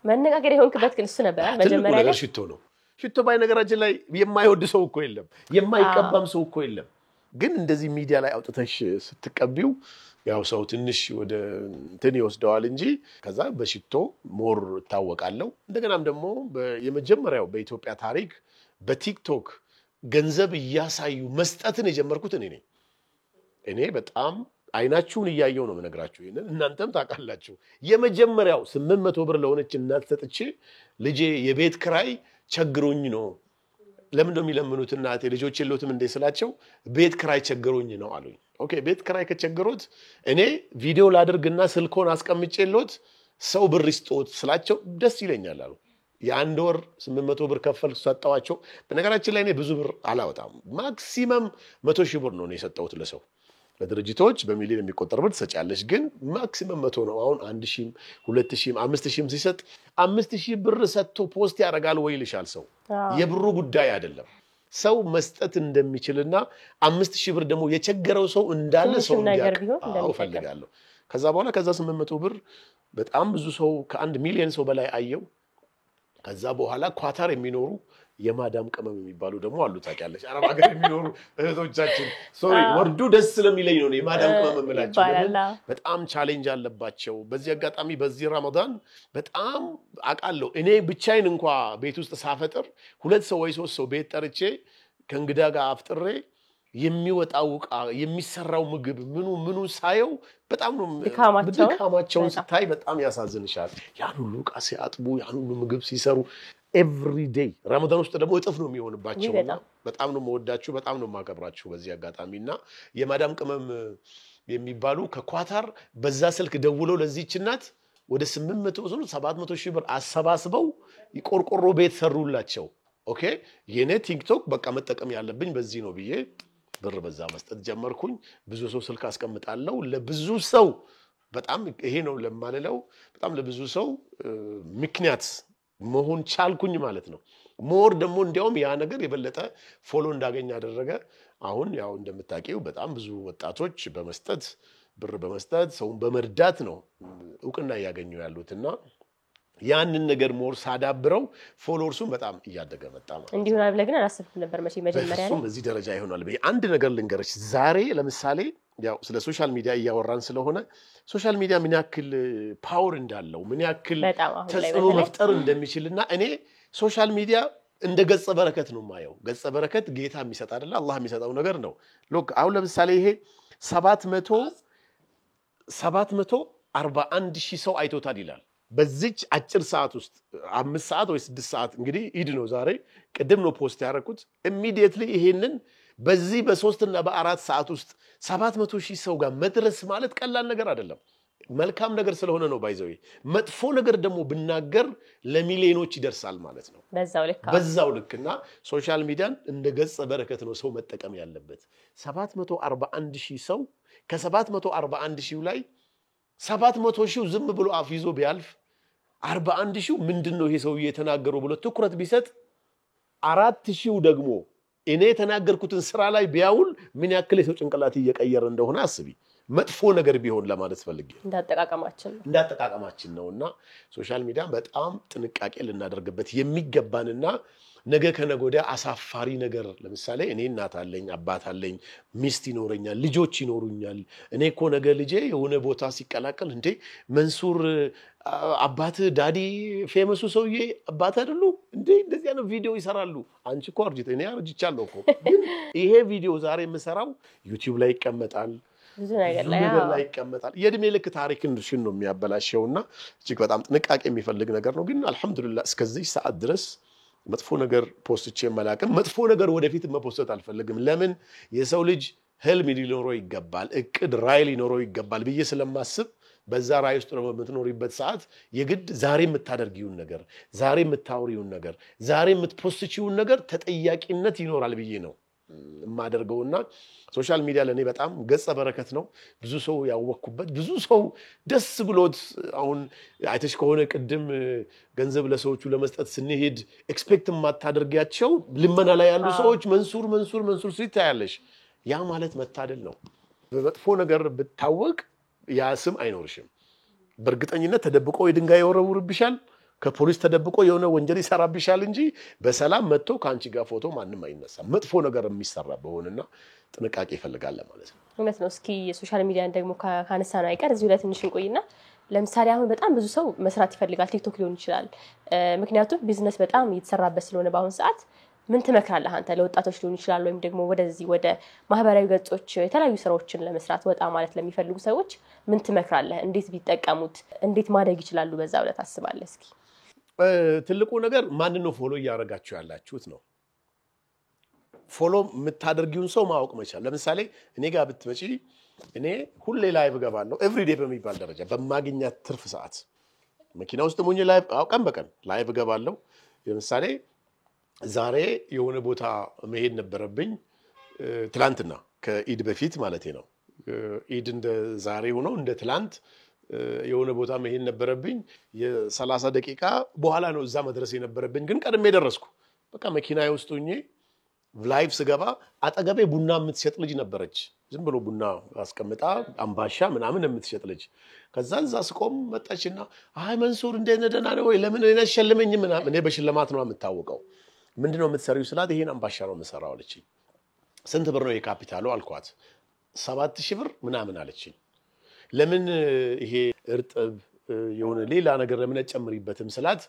መነጋገር የሆንክበት ግን እሱ ነበር መጀመሪያ ላይ ሽቶ ነው ሽቶ ባይ ነገራችን ላይ የማይወድ ሰው እኮ የለም የማይቀባም ሰው እኮ የለም ግን እንደዚህ ሚዲያ ላይ አውጥተሽ ስትቀቢው ያው ሰው ትንሽ ወደ እንትን ይወስደዋል እንጂ ከዛ በሽቶ ሞር ታወቃለው እንደገናም ደግሞ የመጀመሪያው በኢትዮጵያ ታሪክ በቲክቶክ ገንዘብ ያሳዩ መስጠትን የጀመርኩት እኔ በጣም አይናችሁን ያያየው ነው መነግራችሁ ይሄንን እናንተም ታውቃላችሁ የመጀመሪያው 800 ብር ለሆነች እናት ሰጥቼ ልጄ የቤት ክራይ ቸግሮኝ ነው ለምን እንደሚለምኑት እናቴ ልጆች የሉትም እንደ ስላቸው ቤት ክራይ ቸግሮኝ ነው አሉኝ ኦኬ ቤት ክራይ ከቸገሩት እኔ ቪዲዮ ላድርግና ስልኮን አስቀምጬሎት ሰው ብር ይስጦት ስላቸው ደስ ይለኛል አሉ የአንድ ወር 800 ብር ከፈል ሰጣዋቸው በነገራችን ላይ እኔ ብዙ ብር አላወጣም ማክሲመም 100,000 ብር ነው የሰጠሁት ለሰው ለድርጅቶች በሚሊዮን የሚቆጠር ብር ተሰጫለሽ ግን ማክሲመም 100 ነው አሁን 1000 2000 5000 ሲሰጥ 5000 ብር ሰጥቶ ፖስት ያደርጋል ወይ ይልሻል ሰው የብሩ ጉዳይ አይደለም ሰው መስጠት እንደሚችልና 5000 ብር ደግሞ የቸገረው ሰው እንዳለ ሰው እንዲያውቅ ፈልጋለሁ ከዛ በኋላ ከዛ 800 ብር በጣም ብዙ ሰው ከ1 ሚሊዮን ሰው በላይ አየው ከዛ በኋላ ኳታር የሚኖሩ የማዳም ቀመም የሚባሉ ደግሞ አሉ ታውቂያለሽ አረብ ሀገር የሚኖሩ እህቶቻችን ሶሪ ወርዱ ደስ ስለሚለኝ ነው የማዳም ቀመም መላቸው በጣም ቻሌንጅ አለባቸው በዚህ አጋጣሚ በዚህ ረመዳን በጣም አቃለው እኔ ብቻዬን እንኳን ቤት ውስጥ ሳፈጥር 2 ሰው ወይ 3 ሰው ቤት ጠርቼ ከእንግዳ ጋር አፍጥሬ የሚወጣው የሚሰራው ምግብ ምኑ ሳየው በጣም ነው ድካማቸውን ስታይ በጣም ያሳዝንሻል ያን ሁሉ ቃ ሲያጥቡ ያን ሁሉ ምግብ ሲሰሩ every day ረመዳን ውስጥ ደግሞ እጥፍ ነው የሚሆንባቸው በጣም ነው መወዳችሁ በጣም ነው ማከብራችሁ በዚህ አጋጣሚና የማዳም ቅመም የሚባሉ ከኳታር በዛ ስልክ ደውለው ለዚህች እናት ወደ 700 ሺህ ብር አሰባስበው ይቆርቆሮ ቤት ሰሩላቸው ኦኬ የኔ ቲክቶክ በቃ መጠቀም ያለብኝ በዚህ ነው ብዬ ብር በዛ መስጠት ጀመርኩኝ ብዙ ሰው ስልክ አስቀምጣለሁ ለብዙ ሰው በጣም ይሄ ነው ለማለለው በጣም ለብዙ ሰው ምክንያት መሆን ቻልኩኝ ማለት ነው ሞር ደግሞ እንዲያውም ያ ነገር የበለጠ ፎሎ እንዳገኝ ያደረገ አሁን ያው እንደምታውቂው በጣም ብዙ ወጣቶች በመስጠት ብር በመስጠት ሰውን በመርዳት ነው እውቅና ያገኙ ያሉትና ያንን ነገር ሞር ሳዳብረው ፎሎወርሱን በጣም እያደገ መጣ ማለት እንዲሁ ነው ብለህ ግን አላሰብኩም ነበር መጀመሪያ ላይ እሱም እዚህ ደረጃ ይሆናል በይ አንድ ነገር ልንገርሽ ዛሬ ለምሳሌ ያው ስለ ሶሻል ሚዲያ እያወራን ስለሆነ ሶሻል ሚዲያ ምን ያክል ፓወር እንዳለው ምን ያክል ተጽዕኖ መፍጠር እንደሚችልና እኔ ሶሻል ሚዲያ እንደ ገጸ በረከት ነው ማየው ገጸ በረከት ጌታ የሚሰጥ አይደለ አላህ የሚሰጠው ነገር ነው ሎክ አሁን ለምሳሌ ይሄ 741 ሺህ ሰው አይቶታል ይላል በዚች አጭር ሰዓት ውስጥ 5 ሰዓት ወይ 6 ሰዓት እንግዲህ ኢድ ነው ዛሬ ቀደም ነው ፖስት ያደረኩት ኢሚዲየትሊ ይሄንን በዚህ በ3 እና በ4 ሰዓት ውስጥ 700 ሺህ ሰው ጋር መድረስ ማለት ቀላል ነገር አይደለም መልካም ነገር ስለሆነ ነው ባይዘው መጥፎ ነገር ደግሞ ብናገር ለሚሊዮኖች ይደርሳል ማለት ነው በዛው ልክና ሶሻል ሚዲያን እንደ ገጸ በረከት ነው ሰው መጠቀም ያለበት 741 ሺህ ሰው ከ741 ሺህ ላይ 700 ሺህ ዝም ብሎ አፍይዞ ቢያልፍ 41 ሺህ ምንድነው ይሄ ሰው እየተናገረው ብሎ ትኩረት ቢሰጥ 4 ሺህ ደግሞ እኔ የተናገርኩትን ስራ ላይ ቢያውል ምን ያክል የሰው ጭንቅላት እየቀየረ እንደሆነ አስቢ መጥፎ ነገር ቢሆን ለማለት ፈልጌ እንዳጠቃቀማችን ነውና ሶሻል ሚዲያ በጣም ጥንቃቄ ልናደርግበት የሚገባንና ነገ ከነጎዳ አሳፋሪ ነገር ለምሳሌ እኔ እናት አለኝ አባት አለኝ ሚስት ይኖርኛል ልጆች ይኖሩኛል እኔ እኮ ነገ ልጄ የሆነ ቦታ ሲቀላቀል እንዴ መንሱር አባት ዳዲ ፌመሱ ሰውዬ አባት አይደሉ እንዴ እንደዚህ አይነት ቪዲዮ ይሰራሉ አንቺ እኮ አርጅት እኔ አርጅቻለሁ እኮ ይሄ ቪዲዮ ዛሬ የምሰራው ዩቲዩብ ላይ ይቀመጣል ብዙ ነገር ላይ ይቀመጣል የድሜ ልክ ታሪክን ድርሽን ነው የሚያበላሸውና እጅግ በጣም ጥንቃቄ የሚፈልግ ነገር ነው ግን አልহামዱሊላህ እስከዚህ ሰዓት ድረስ መጥፎ ነገር ፖስትቼ መላቅም መጥፎ ነገር ወደፊት መፖስት አልፈልግም ለምን የሰው ልጅ ህልም ሊኖረው ይገባል እቅድ ራዕይ ሊኖረው ይገባል ብዬ ስለማስብ በዛ ራዕይ ውስጥ ነው የምትኖሪበት ሰዓት የግድ ዛሬ የምታደርጊውን ነገር ዛሬ የምታወሪውን ነገር ዛሬ የምትፖስትቺውን ነገር ተጠያቂነት ይኖራል ብዬ ነው ማደርገውና ሶሻል ሚዲያ ለኔ በጣም ገጸ በረከት ነው ብዙ ሰው ያወቅኩበት ብዙ ሰው ደስ ብሎት አሁን አይተሽ ከሆነ ቅድም ገንዘብ ለሰዎቹ ለመስጠት ስንሄድ ኤክስፔክት ማታደርጊያቸው ልመና ላይ ያሉ ሰዎች መንሱር ሲታያለሽ ያ ማለት መታደል ነው በመጥፎ ነገር ብታወቅ ያ ስም አይኖርሽም በእርግጠኝነት ተደብቆ የድንጋይ ወረውርብሻል ከፖሊስ ተደብቆ የሆነ ወንጀል ይሰራብሻል እንጂ በሰላም መጥቶ ካንቺ ጋር ፎቶ ማንንም አይነሳም መጥፎ ነገር የሚሰራ በሆነና ጥንቃቄ ይፈልጋል ማለት ነው እውነት ነው እስኪ ሶሻል ሚዲያን ደግሞ ካነሳና አይቀር እዚሁ ላይ ትንሽ እንቆይና ለምሳሌ አሁን በጣም ብዙ ሰው መስራት ይፈልጋል ቲክቶክ ሊሆን ይችላል ምክንያቱም ቢዝነስ በጣም እየተሰራበት ስለሆነ ባሁን ሰዓት ምን ትመክራለህ አንተ ለወጣቶች ሊሆን ይችላል ወይም ደግሞ ወደዚህ ወደ ማህበራዊ ገጾች የተለያዩ ስራዎችን ለመስራት ወጣ ማለት ለሚፈልጉ ሰዎች ምን ትመክራለህ እንዴት ቢጠቀሙት እንዴት ማደግ ይችላሉ በዛው ላይ ታስባለህ እስኪ ትልቁ ነገር ማን ነው ፎሎ ያረጋችሁ ያላችሁት ነው ፎሎ የምታደርጊውን ሰው ማወቅ መቻል ለምሳሌ እኔ ጋር ብትመጪ እኔ ሁሌ ላይቭ ገባለሁ ኤቭሪዴ በሚባል ደረጃ በማግኛት ትርፍ ሰዓት መኪና ውስጥ ሞኝ ላይቭ ቀን በቀን ላይቭ ገባለሁ ለምሳሌ ዛሬ የሆነ ቦታ መሄድ ነበረብኝ ትላንትና ከኢድ በፊት ማለቴ ነው ኢድ እንደ ዛሬ ሆኖ እንደ ትላንት የሆነ ቦታ መሄድ ነበረብኝ የ30 ደቂቃ በኋላ ነው እዛ መድረስ የነበረብኝ ግን ቀድሜ ደረስኩ በቃ መኪናዬ ውስጥ ሆኜ ላይቭ ስገባ አጠገቤ ቡና የምትሸጥ ልጅ ነበረች ዝም ብሎ ቡና አስቀምጣ አምባሻ ምናምን የምትሸጥ ልጅ ከዛ እዛ ስቆም መጣችና አይ መንሱር እንደነ ደና ነው ወይ ለምን እኔ ሸልመኝ ምናምን እኔ በሽልማት ነው የምታወቀው ምንድነው የምትሰሪው ስላት ይሄን አምባሻ ነው የምሰራው አለችኝ ስንት ብር ነው የካፒታሉ አልኳት 7000 ብር ምናምን አለችኝ ለምን ይሄ እርጥብ የሆነ ሌላ ነገር ለምን ጨምሪበትም ስላት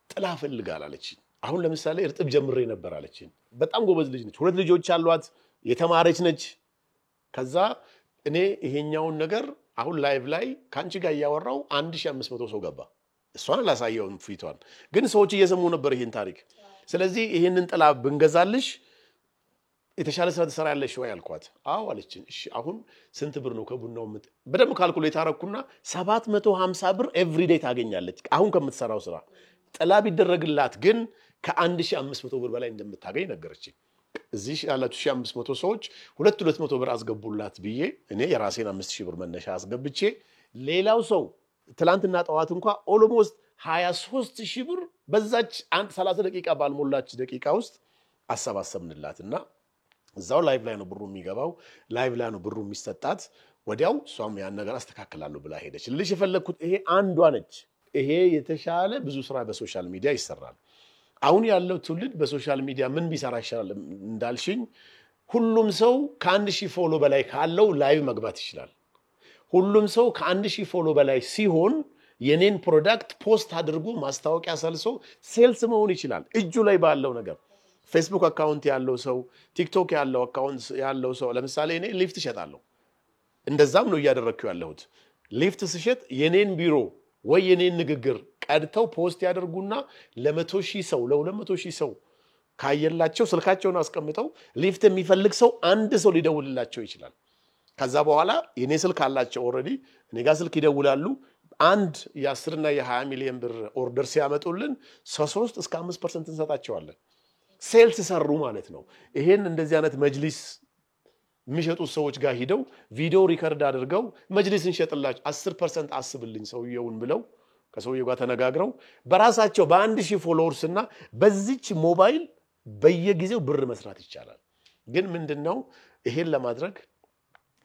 ጥላ ፈልጋል አለችኝ አሁን ለምሳሌ እርጥብ ጀምሬ ነበር አለችኝ በጣም ጎበዝ ልጅ ነች ሁለት ልጆች አሏት የተማረች ነች ከዛ እኔ ይሄኛውን ነገር አሁን ላይቭ ላይ ካንቺ ጋር ያወራው 1500 ሰው ገባ እሷን ላሳየው ፊቷን ግን ሰዎች እየሰሙ ነበር ይሄን ታሪክ ስለዚህ ይሄንን ጥላ ብንገዛልሽ የተሻለ ስራ ተሰራለሽ ወይ አልኳት አዎ አለችኝ እሺ አሁን ስንት ብር ነው ከቡናው በደም ካልኩሌት አረኩና 750 ብር ኤቭሪ ዴይ ታገኛለች አሁን ከምትሰራው ስራ ጥላ ቢደረግላት ግን ከ1500 ብር በላይ እንደምታገኝ ነገረችኝ እዚህ ያላችሁ 1500 ሰዎች 200 ብር አስገቡላት ብዬ እኔ የራሴን 5000 ብር መነሻ አስገብቼ ሌላው ሰው ትላንትና ጠዋት እንኳን ኦልሞስት 23000 ብር በዛች 30 ደቂቃ ባልሞላች ደቂቃ ውስጥ አሰባሰብንላትና እዛው ላይቭ ላይ ነው ብሩ የሚገባው ላይቭ ላይ ነው ብሩ የሚሰጣት ወዲያው ሷም ያን ነገር አስተካክላለሁ ብላ ሄደች ልጅ የፈለኩት ይሄ አንዷ ነች ይሄ የተሻለ ብዙ ስራ በሶሻል ሚዲያ ይሰራል አሁን ያለው ትውልድ በሶሻል ሚዲያ ምን ቢሰራ ይችላል እንዳልሽኝ ሁሉም ሰው ከ1000 ፎሎ በላይ ካለው ላይቭ መግባት ይችላል ሁሉም ሰው ከ1000 ፎሎ በላይ ሲሆን የኔን ፕሮዳክት ፖስት አድርጎ ማስታወቂያ ሰልሶ ሴልስ መሆን ይችላል እጁ ላይ ባለው ነገር ፌስቡክ አካውንት ያለው ሰው ቲክቶክ ያለው አካውንት ያለው ሰው ለምሳሌ እኔ ሊፍት እሸጣለሁ እንደዛም ነው ያደረኩ ያለሁት ሊፍት ስሸጥ የኔን ቢሮ ወይ የኔን ንግግር ቀድተው ፖስት ያደርጉና ለ100,000 ሰው ለ200,000 ሰው ካየላቸው ስልካቸውን አስቀምጠው ሊፍት የሚፈልግ ሰው አንድ ሰው ሊደውልላቸው ይችላል ከዛ በኋላ የኔ ስልክ አላቸው ኦሬዲ እኔ ጋር ስልክ ይደውላሉ አንድ የ10 እና የ20 ሚሊዮን ብር ኦርደር ሲያመጡልን 3 እስከ 5% እንሰጣቸዋለን ሴልስ ሰሩ ማለት ነው ይሄን እንደዚህ አይነት መጅሊስ የሚሸጡ ሰዎች ጋር ሄደው ቪዲዮ ሪከርድ አድርገው መጅሊስ እንሸጥላችሁ 10% አስብልኝ ሰውየውን ብለው ከሰውየው ጋር ተነጋግረው በራሳቸው በ1000 ፎሎወርስ እና በዚች ሞባይል በየጊዜው ብር መስራት ይቻላል ግን ምንድነው ይሄን ለማድረግ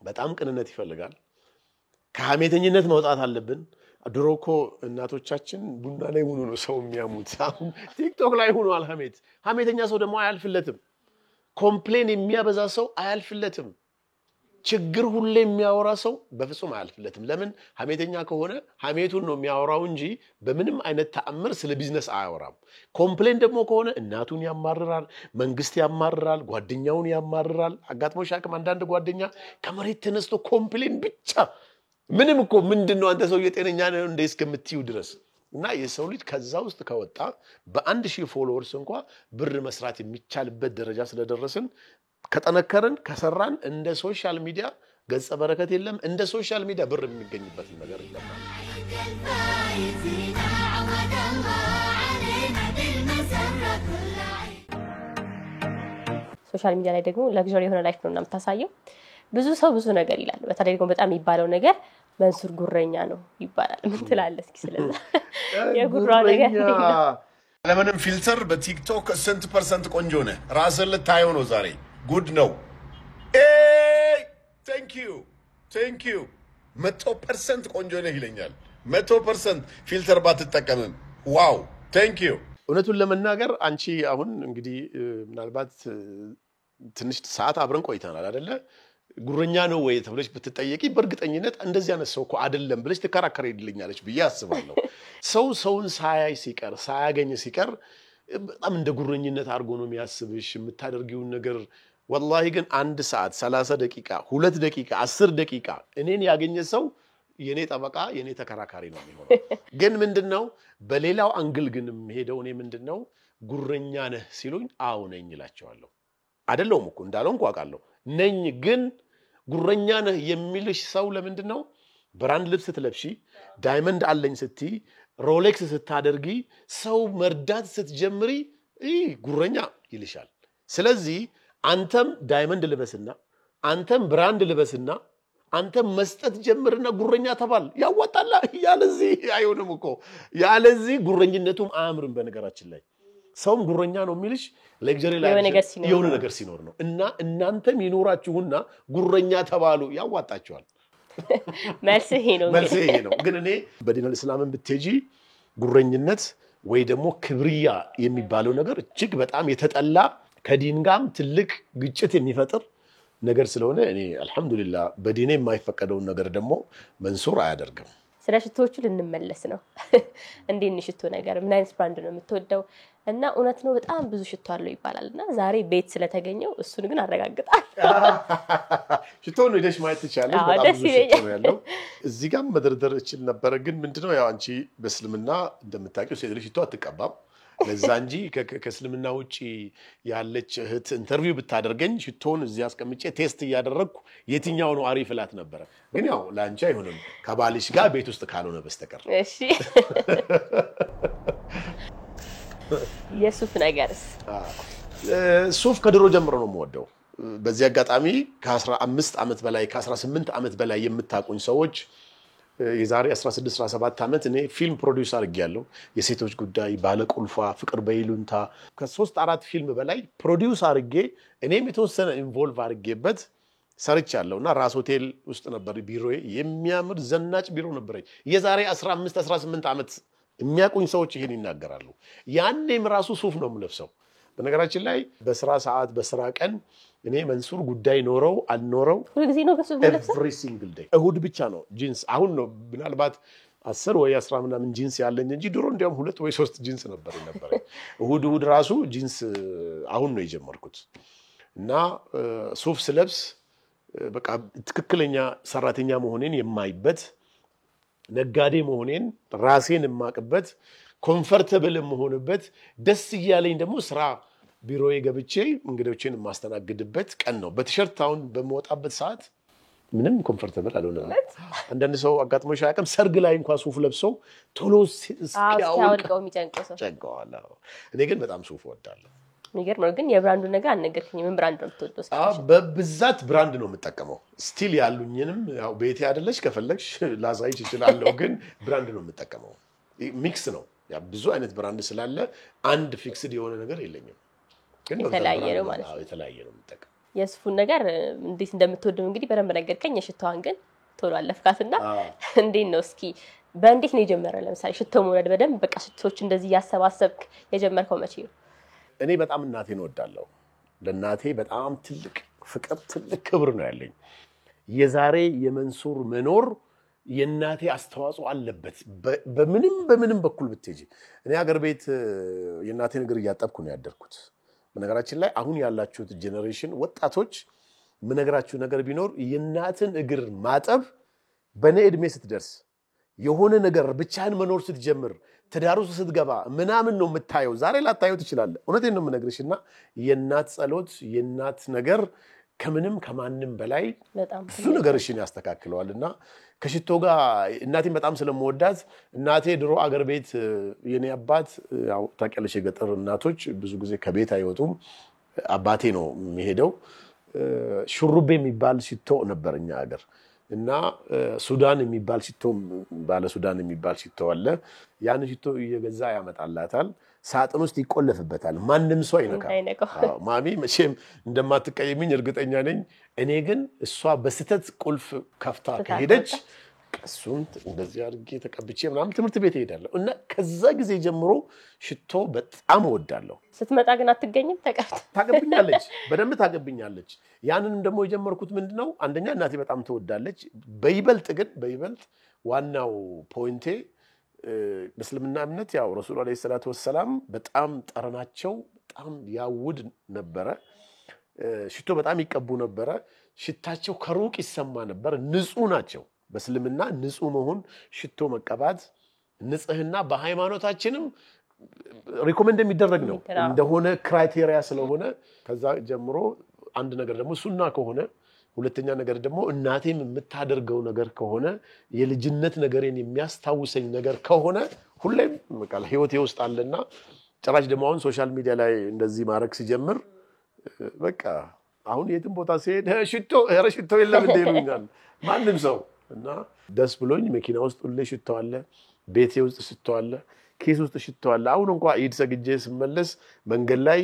በጣም ቅንነት ይፈልጋል ከሐሜተኝነት መውጣት አለብን ድሮኮ እናቶቻችን ቡና ላይ ሆኖ ነው ሰው የሚያሙት አሁን ቲክቶክ ላይ ሆኖ ሐሜተኛ ሰው ደግሞ አያልፍለትም ኮምፕሌን የሚያበዛ ሰው አያልፍለትም ችግር ሁሌ የሚያወራ ሰው በፍጹም አያልፍለትም ለምን ሐሜተኛ ከሆነ ሐሜቱን ነው የሚያወራው እንጂ በምንም አይነት ተአምር ስለ ቢዝነስ አያወራም ኮምፕሌን ደግሞ ከሆነ እናቱን ያማርራል መንግስት ያማርራል ጓደኛውን ያማርራል አጋጥሞሽ አቅም አንዳንድ ጓደኛ ከመሬት ተነስቶ ኮምፕሌን ብቻ ምንም እኮ ምንድነው አንተ ሰው የጤነኛ ነው እንደ እስከምትዩ ድረስ እና የሰው ልጅ ከዛ ውስጥ ከወጣ በ1000 ፎሎወርስ እንኳን ብር መስራት የሚቻልበት ደረጃ ስለደረስን ከጠነከርን ከሰራን እንደ ሶሻል ሚዲያ ገጸ በረከት የለም እንደ ሶሻል ሚዲያ ብር የሚገኝበት ነገር የለም ሶሻል ሚዲያ ላይ ደግሞ ለግዠሪ የሆነ ላይፍ ነው የምታሳየው ብዙ ሰው ብዙ ነገር ይላል በተለይ ደግሞ በጣም የሚባለው ነገር መንሱር ጉረኛ ነው ይባላል ምን ትላለህ እስኪ ስለዛ የጉራ ነገር ለምንም ፊልተር በቲክቶክ ስንት % ቆንጆ ነህ ራስን ልታየው ነው ዛሬ ጉድ ነው ኤይ ቴንክ ዩ 100% ቆንጆ ነህ ይለኛል 100% ፊልተር ባትጠቀምም ዋው ቴንክ ዩ እውነቱን ለመናገር አንቺ አሁን እንግዲህ ምናልባት ትንሽ ሰዓት አብረን ቆይተናል አይደለ ጉረኛ ነው ወይ ተብለሽ ብትጠየቂ በእርግጠኝነት እንደዚህ አይነት ሰው እኮ አይደለም ብለሽ ተከራከረይልኛለች ብዬ አስባለሁ ሰውን ሳያይ ሲቀር ሳያገኝ ሲቀር በጣም እንደ ጉረኝነት አድርጎ ነው የሚያስብሽ የምታደርጊውን ነገር والله ግን 1 ሰዓት 30 ደቂቃ 2 ደቂቃ 10 ደቂቃ እኔን ያገኘ ሰው የኔ ጠበቃ የኔ ተከራካሪ ነው የሚሆነው ግን ምንድነው በሌላው አንግል ግን ሄደው እኔ ምንድነው ጉረኛ ነህ ሲሉኝ አው ነኝ ይላቸዋለሁ አይደለም እኮ እንዳለው ቋቃለሁ ነኝ ግን ጉረኛ ነህ የሚልሽ ሰው ለምንድነው ብራንድ ልብስ ስትለብሺ ዳይመንድ አለኝ ስቲ ሮሌክስ ስታደርጊ ሰው መርዳት ስትጀምሪ ጉረኛ ይልሻል ስለዚህ አንተም ዳይመንድ ልበስና አንተም ብራንድ ልበስና አንተም መስጠት ጀምርና ጉረኛ ተባል ያዋጣላ ያለዚህ አይሆንም እኮ ያለዚህ ጉረኝነቱም አያምርም በነገራችን ላይ ሰውም ጉረኛ ነው የሚልሽ ለግዠሪ ላይ የሆነ ነገር ሲኖር ነው እና እናንተም ይኖራችሁና ጉረኛ ተባሉ ያዋጣችኋል መልስ ይሄ ነው ግን እኔ በዲን እስላምን ብትጂ ጉረኝነት ወይ ደግሞ ክብሪያ የሚባለው ነገር እጅግ በጣም የተጠላ ከዲን ጋርም ትልቅ ግጭት የሚፈጥር ነገር ስለሆነ እኔ አልহামዱሊላህ በዲኔ የማይፈቀደው ነገር ደግሞ መንሱር አያደርግም ስለ ሽቶቹ ልንመለስ ነው እንዴት ነው ሽቶ ነገር ምን አይነት ብራንድ ነው የምትወደው እና እውነት ነው በጣም ብዙ ሽቶ አለው ይባላልና ዛሬ ቤት ስለተገኘው እሱን ግን አረጋግጣል ሽቶ ነው ደስ ማለት ይቻላል በጣም ብዙ ሽቶ ነው ያለው እዚህ ጋር መደርደር ይችላል ነበር ግን ምንድነው ያው አንቺ በእስልምና እንደምታውቂው ሴት ልጅ ሽቶ አትቀባም ለዛ እንጂ ከእስልምና ውጪ ያለች እህት ኢንተርቪው ብታደርገኝ ሽቶን እዚህ አስቀምጬ ቴስት ያደረግኩ የትኛው ነው አሪፍ ላት ነበር ግን ያው ላንቺ አይሆንም ከባልሽ ጋር ቤት ውስጥ ካልሆነ በስተቀር እሺ የሱፍ ነገርስ ሱፍ ከድሮ ጀምሮ ነው የምወደው በዚህ አጋጣሚ ከ15 አመት በላይ ከ18 አመት በላይ የምታቁኝ ሰዎች የዛሬ 16 17 አመት እኔ ፊልም ፕሮዲዩስ አድርጌያለሁ የሴቶች ጉዳይ ባለቁልፏ ፍቅር በይሉንታ ከ3 4 ፊልም በላይ ፕሮዲዩስ አድርጌ እኔም የተወሰነ ኢንቮልቭ አድርጌበት ሰርቻለሁና ራስ ሆቴል ውስጥ ነበር ቢሮዬ የሚያምር ዘናጭ ቢሮ ነበር የዛሬ 15 18 አመት የሚያቁኝ ሰዎች ይሄን ይናገራሉ ያኔም ራሱ ሱፍ ነው የምለብሰው በነገራችን ላይ በስራ ሰዓት በስራ ቀን እኔ መንሱር ጉዳይ ኖረው አልኖረው ሁሉ ጊዜ ነው በሱፍ የምለብሰው every single day እሁድ ብቻ ነው ጂንስ አሁን ነው ምናልባት 10 ወይ 10 ምናምን ጂንስ ያለኝ እንጂ ድሮ እንዲያውም 2 ወይ 3 ጂንስ ነበር እሁድ ራሱ ጂንስ አሁን ነው የጀመርኩት እና ሱፍ ስለብስ በቃ ትክክለኛ ሰራተኛ መሆኔን የማይበት ነጋዴ መሆኔን ራሴን የማቅበት ኮምፎርታብል መሆንበት ደስ ይያለኝ ደግሞ ስራ ቢሮዬ ገብቼ እንግዶችን ማስተናግድበት ቀን ነው በቲሸርት አሁን በመወጣበት ሰዓት ምንም ኮምፎርታብል አልሆነም አንዳንድ ሰው አጋጥሞሽ ያቀም ሰርግ ላይ እንኳን ሱፍ ለብሶ ቶሎ ሲያወልቀው የሚጨንቀው ጨንቀዋል እኔ ግን በጣም ሱፍ ወዳለሁ ነገር ነው ግን የብራንዱ ነገር አነገርኩኝ ምን ብራንድ ነው የምትወደው በብዛት ብራንድ ነው የምጠቀመው ስቲል ያሉኝንም ያው ቤቴ አይደለሽ ከፈለግሽ ላሳይሽ ይችላልው ግን ብራንድ ነው የምጠቀመው ሚክስ ነው ያ ብዙ አይነት ብራንድ ስላለ አንድ ፊክስድ የሆነ ነገር የለኝም ግን የተለያየ ነው ማለት ነው የተለያየ ነው የምጠቀመው የሱፉን ነገር እንዴት እንደምትወደው እንግዲህ በደንብ ነገርከኝ የሽቶዋን ግን ቶሎ አለፍካትና እንዴት ነው እስኪ በእንዴት ነው የጀመረው ለምሳሌ ሽቶ መውደድ በደንብ በቃ ሽቶች እንደዚህ ያሰባሰብክ የጀመርከው መቼ ነው እኔ በጣም እናቴን እወዳለሁ ለእናቴ በጣም ትልቅ ፍቅር ትልቅ ክብር ነው ያለኝ የዛሬ የመንሱር መኖር የእናቴ አስተዋጽኦ አለበት በምንም በኩል ብትጂ እኔ ሀገር ቤት የእናቴን እግር እያጠብኩ ነው ያደርኩት በነገራችን ላይ አሁን ያላችሁት ጄነሬሽን ወጣቶች ምነግራችሁ ነገር ቢኖር የእናትን እግር ማጠብ በኔ እድሜ ስትደርስ የሆነ ነገር ብቻህን መኖር ስትጀምር ትዳር ውስጥ ስትገባ ምናምን ነው የምታየው። ዛሬ ላታየው ትችላለህ። እውነቴን ነው የምነግርሽና የእናት ጸሎት የእናት ነገር ከምንም ከማንም በላይ ብዙ ነገርሽን ያስተካክለዋልና ከሽቶ ጋር እናቴን በጣም ስለምወዳት እናቴ ድሮ አገር ቤት የኔ አባት ያው ታውቂያለሽ የገጠር እናቶች ብዙ ጊዜ ከቤት አይወጡም። አባቴ ነው የሚሄደው። ሹሩቤ የሚባል ሽቶ ነበርኛ ሀገር እና ሱዳን የሚባል ሽቶ ባለ ሱዳን የሚባል ሽቶ አለ። ያን ሽቶ እየገዛ ያመጣላታል። ሳጥን ውስጥ ይቆለፍበታል። ማንም ሰው አይነካም። ማሚ መቼም እንደማትቀየምኝ እርግጠኛ ነኝ። እኔ ግን እሷ በስተት ቁልፍ ከፍታ ከሄደች እሱን እንደዚህ አድርጌ ተቀብቼ ምናምን ትምህርት ቤት እሄዳለሁ እና ከዛ ጊዜ ጀምሮ ሽቶ በጣም እወዳለሁ። ስትመጣ ግን አትገኝም። ታገብኛለች፣ በደንብ ታገብኛለች። ያንንም ደግሞ የጀመርኩት ምንድነው አንደኛ እናቴ በጣም ትወዳለች። በይበልጥ ዋናው ፖይንቴ በእስልምና እምነት ያው ረሱል አለይሂ ሰላቱ ወሰለም በጣም ጠረናቸው በጣም ያውድ ነበረ። ሽቶ በጣም ይቀቡ ነበረ። ሽታቸው ከሩቅ ይሰማ ነበር። ንጹህ ናቸው። በእስልምና ንጹህ መሆን ሽቶ መቀባት ንጽህና በሃይማኖታችንም ሪኮመንድ የሚደረግ ነው እንደሆነ ክራይቴሪያ ስለሆነ ከዛ ጀምሮ አንድ ነገር ደግሞ ሱና ከሆነ ሁለተኛ ነገር ደግሞ እናቴም የምታደርገው ነገር ከሆነ የልጅነት ነገሬን የሚያስታውሰኝ ነገር ከሆነ ሁሌም በቃ ህይወቴ ውስጥ አለና ጭራሽ ደግሞ አሁን ሶሻል ሚዲያ ላይ እንደዚህ ማድረግ ሲጀምር በቃ አሁን የትም ቦታ ሲሄድ ሽቶ የለም እንደ ይሉኛል ማንም ሰው እና ደስ ብሎኝ መኪና ውስጥ ሁሌ ሽቶ አለ፣ ቤቴ ውስጥ ሽቶ አለ፣ ኬስ ውስጥ ሽቶ አለ። አሁን እንኳን ኢድ ሰግጄ ስመለስ መንገድ ላይ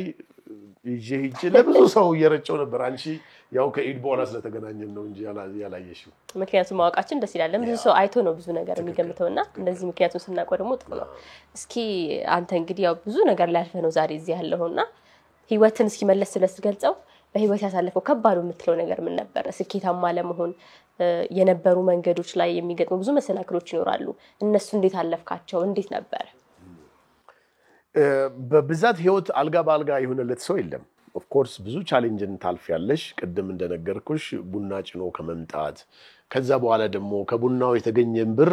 ይሄ ለብዙ ሰው እየረጨው ነበር። አንቺ ያው ከኢድ በኋላ ስለተገናኘን ነው እንጂ ያላየሽው። ምክንያቱም ማወቃችን ደስ ይላል። ብዙ ሰው አይቶ ነው ብዙ ነገር የሚገምተውና እንደዚህ ምክንያቱም ስናቆ ደግሞ ጥሩ ነው። እስኪ አንተ እንግዲህ ያው ብዙ ነገር ላልፈ ነው ዛሬ እዚህ ያለውና ህይወትን እስኪ መለስ ስለስገልጸው በህይወት ያሳለፈው ከባዱ የምትለው ነገር ምን ነበር? ስኬታማ ለመሆን የነበሩ መንገዶች ላይ የሚገጥሙ ብዙ መሰናክሎች ይኖራሉ። እነሱ እንዴት አለፍካቸው? እንዴት ነበር? በብዛት ህይወት አልጋ ባልጋ የሆነለት ሰው የለም። ኦፍ ኮርስ ብዙ ቻሌንጅን ታልፊያለሽ። ቅድም እንደነገርኩሽ ቡና ጭኖ ከመምጣት ከዛ በኋላ ደግሞ ከቡናው የተገኘን ብር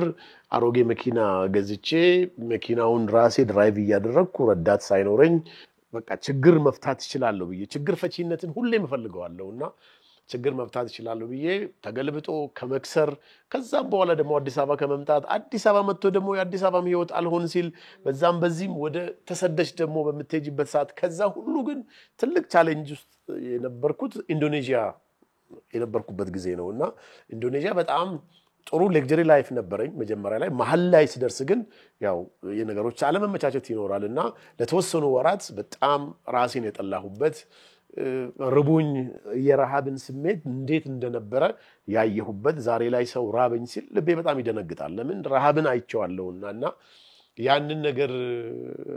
አሮጌ መኪና ገዝቼ መኪናውን ራሴ ድራይቭ እያደረግኩ ረዳት ሳይኖረኝ በቃ ችግር መፍታት ይችላል ብዬ ችግር ፈቺነትን ሁሌም ፈልገዋለሁና ችግር መፍታት ይችላል ብዬ ተገልብጦ ከመክሰር ከዛም በኋላ ደግሞ አዲስ አበባ ከመምጣት አዲስ አበባ መጥቶ ደግሞ የአዲስ አበባም ህይወት አልሆን ሲል በዛም በዚህም ወደ ተሰደሽ ደግሞ በመተጂበት ሰዓት ከዛ ሁሉ ግን ትልቅ ቻሌንጅ ውስጥ የነበርኩት ኢንዶኔዥያ የነበርኩበት ጊዜ ነውና ኢንዶኔዥያ በጣም ጥሩ ሌክቸሪ ላይፍ ነበረኝ መጀመሪያ ላይ። መሐል ላይ ሲደርስ ግን ያው የነገሮች አለመመቻቸት ይኖራልና ለተወሰኑ ወራት በጣም ራሴን የጠላሁበት ርቡኝ የረሃብን ስሜት እንዴት እንደነበረ ያየሁበት ዛሬ ላይ ሰው ራበኝ ሲል ልቤ በጣም ይደነግጣል። ለምን ረሃብን አይቼዋለሁና ያንን ነገር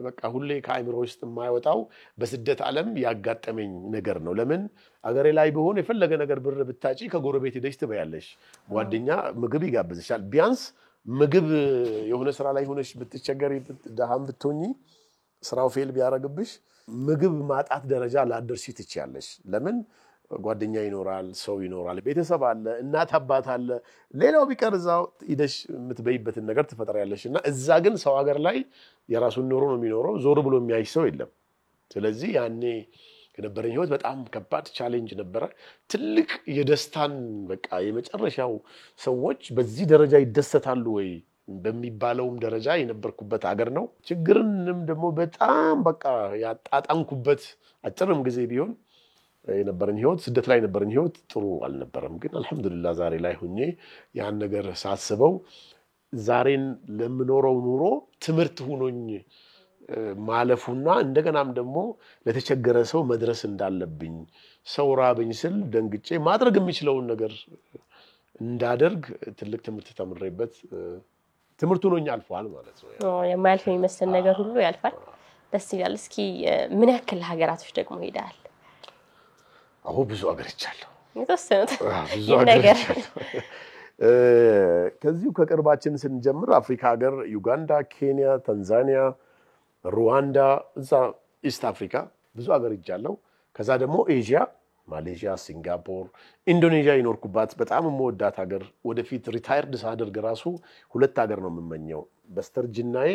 በቃ ሁሌ ከአይምሮ ውስጥ የማይወጣው በስደት ዓለም ያጋጠመኝ ነገር ነው። ለምን አገሬ ላይ ቢሆን የፈለገ ነገር ብር ብታጪ ከጎረቤት ሄደሽ ትበያለሽ፣ ጓደኛ ምግብ ይጋብዝሻል። ቢያንስ ምግብ የሆነ ስራ ላይ ሆነሽ ብትቸገሪ ደሃም ብትሆኚ ስራው ፌል ቢያረግብሽ ምግብ ማጣት ደረጃ ላደርሺ ትችያለሽ። ለምን ጓደኛ ይኖራል፣ ሰው ይኖራል፣ ቤተሰብ አለ፣ እናት አባት አለ። ሌላው ቢቀር እዛው ሄደሽ የምትበይበትን ነገር ትፈጥሪያለሽና እዛ ግን ሰው ሀገር ላይ የራሱን ኑሮ ነው የሚኖረው፣ ዞር ብሎ የሚያይ ሰው የለም። ስለዚህ ያኔ የነበረኝ ህይወት በጣም ከባድ ቻሌንጅ ነበረ። ትልቅ የደስታን በቃ የመጨረሻው ሰዎች በዚህ ደረጃ ይደሰታሉ ወይ በሚባለውም ደረጃ የነበርኩበት ሀገር ነው። ችግርንም ደግሞ በጣም በቃ ያጣጣንኩበት አጭርም ጊዜ ቢሆን የነበረኝ ህይወት ስደት ላይ የነበረኝ ህይወት ጥሩ አልነበረም። ግን አልহামዱሊላህ ዛሬ ላይ ሆኜ ያን ነገር ሳስበው ዛሬን ለምኖረው ኑሮ ትምህርት ሆኖኝ ማለፉና እንደገናም ደግሞ ለተቸገረ ሰው መድረስ እንዳለብኝ ሰው ራበኝ ስል ደንግጬ ማድረግ የሚችለውን ነገር እንዳደርግ ትልቅ ትምህርት ተምሬበት ትምህርቱ ሆኖኝ አልፏል ማለት ነው። የማያልፍ የሚመስል ነገር ሁሉ ያልፋል። ደስ ይላል። እስኪ ምን ያክል ሀገራቶች ደግሞ ሄዳል? አሁን ብዙ ሀገር ይቻላል። የተወሰኑት ብዙ ሀገር ከዚሁ ከቅርባችን ስንጀምር አፍሪካ ሀገር ዩጋንዳ፣ ኬንያ፣ ታንዛኒያ፣ ሩዋንዳ እዛ ኢስት አፍሪካ ብዙ ሀገር ይቻላል። ከዛ ደግሞ ኤዥያ ማሌዥያ፣ ሲንጋፖር፣ ኢንዶኔዥያ ይኖርኩባት በጣም የምወዳት ሀገር ወደፊት ሪታየርድ ሳደርግ ራሱ ሁለት ሀገር ነው የምመኘው። በስተርጅናዬ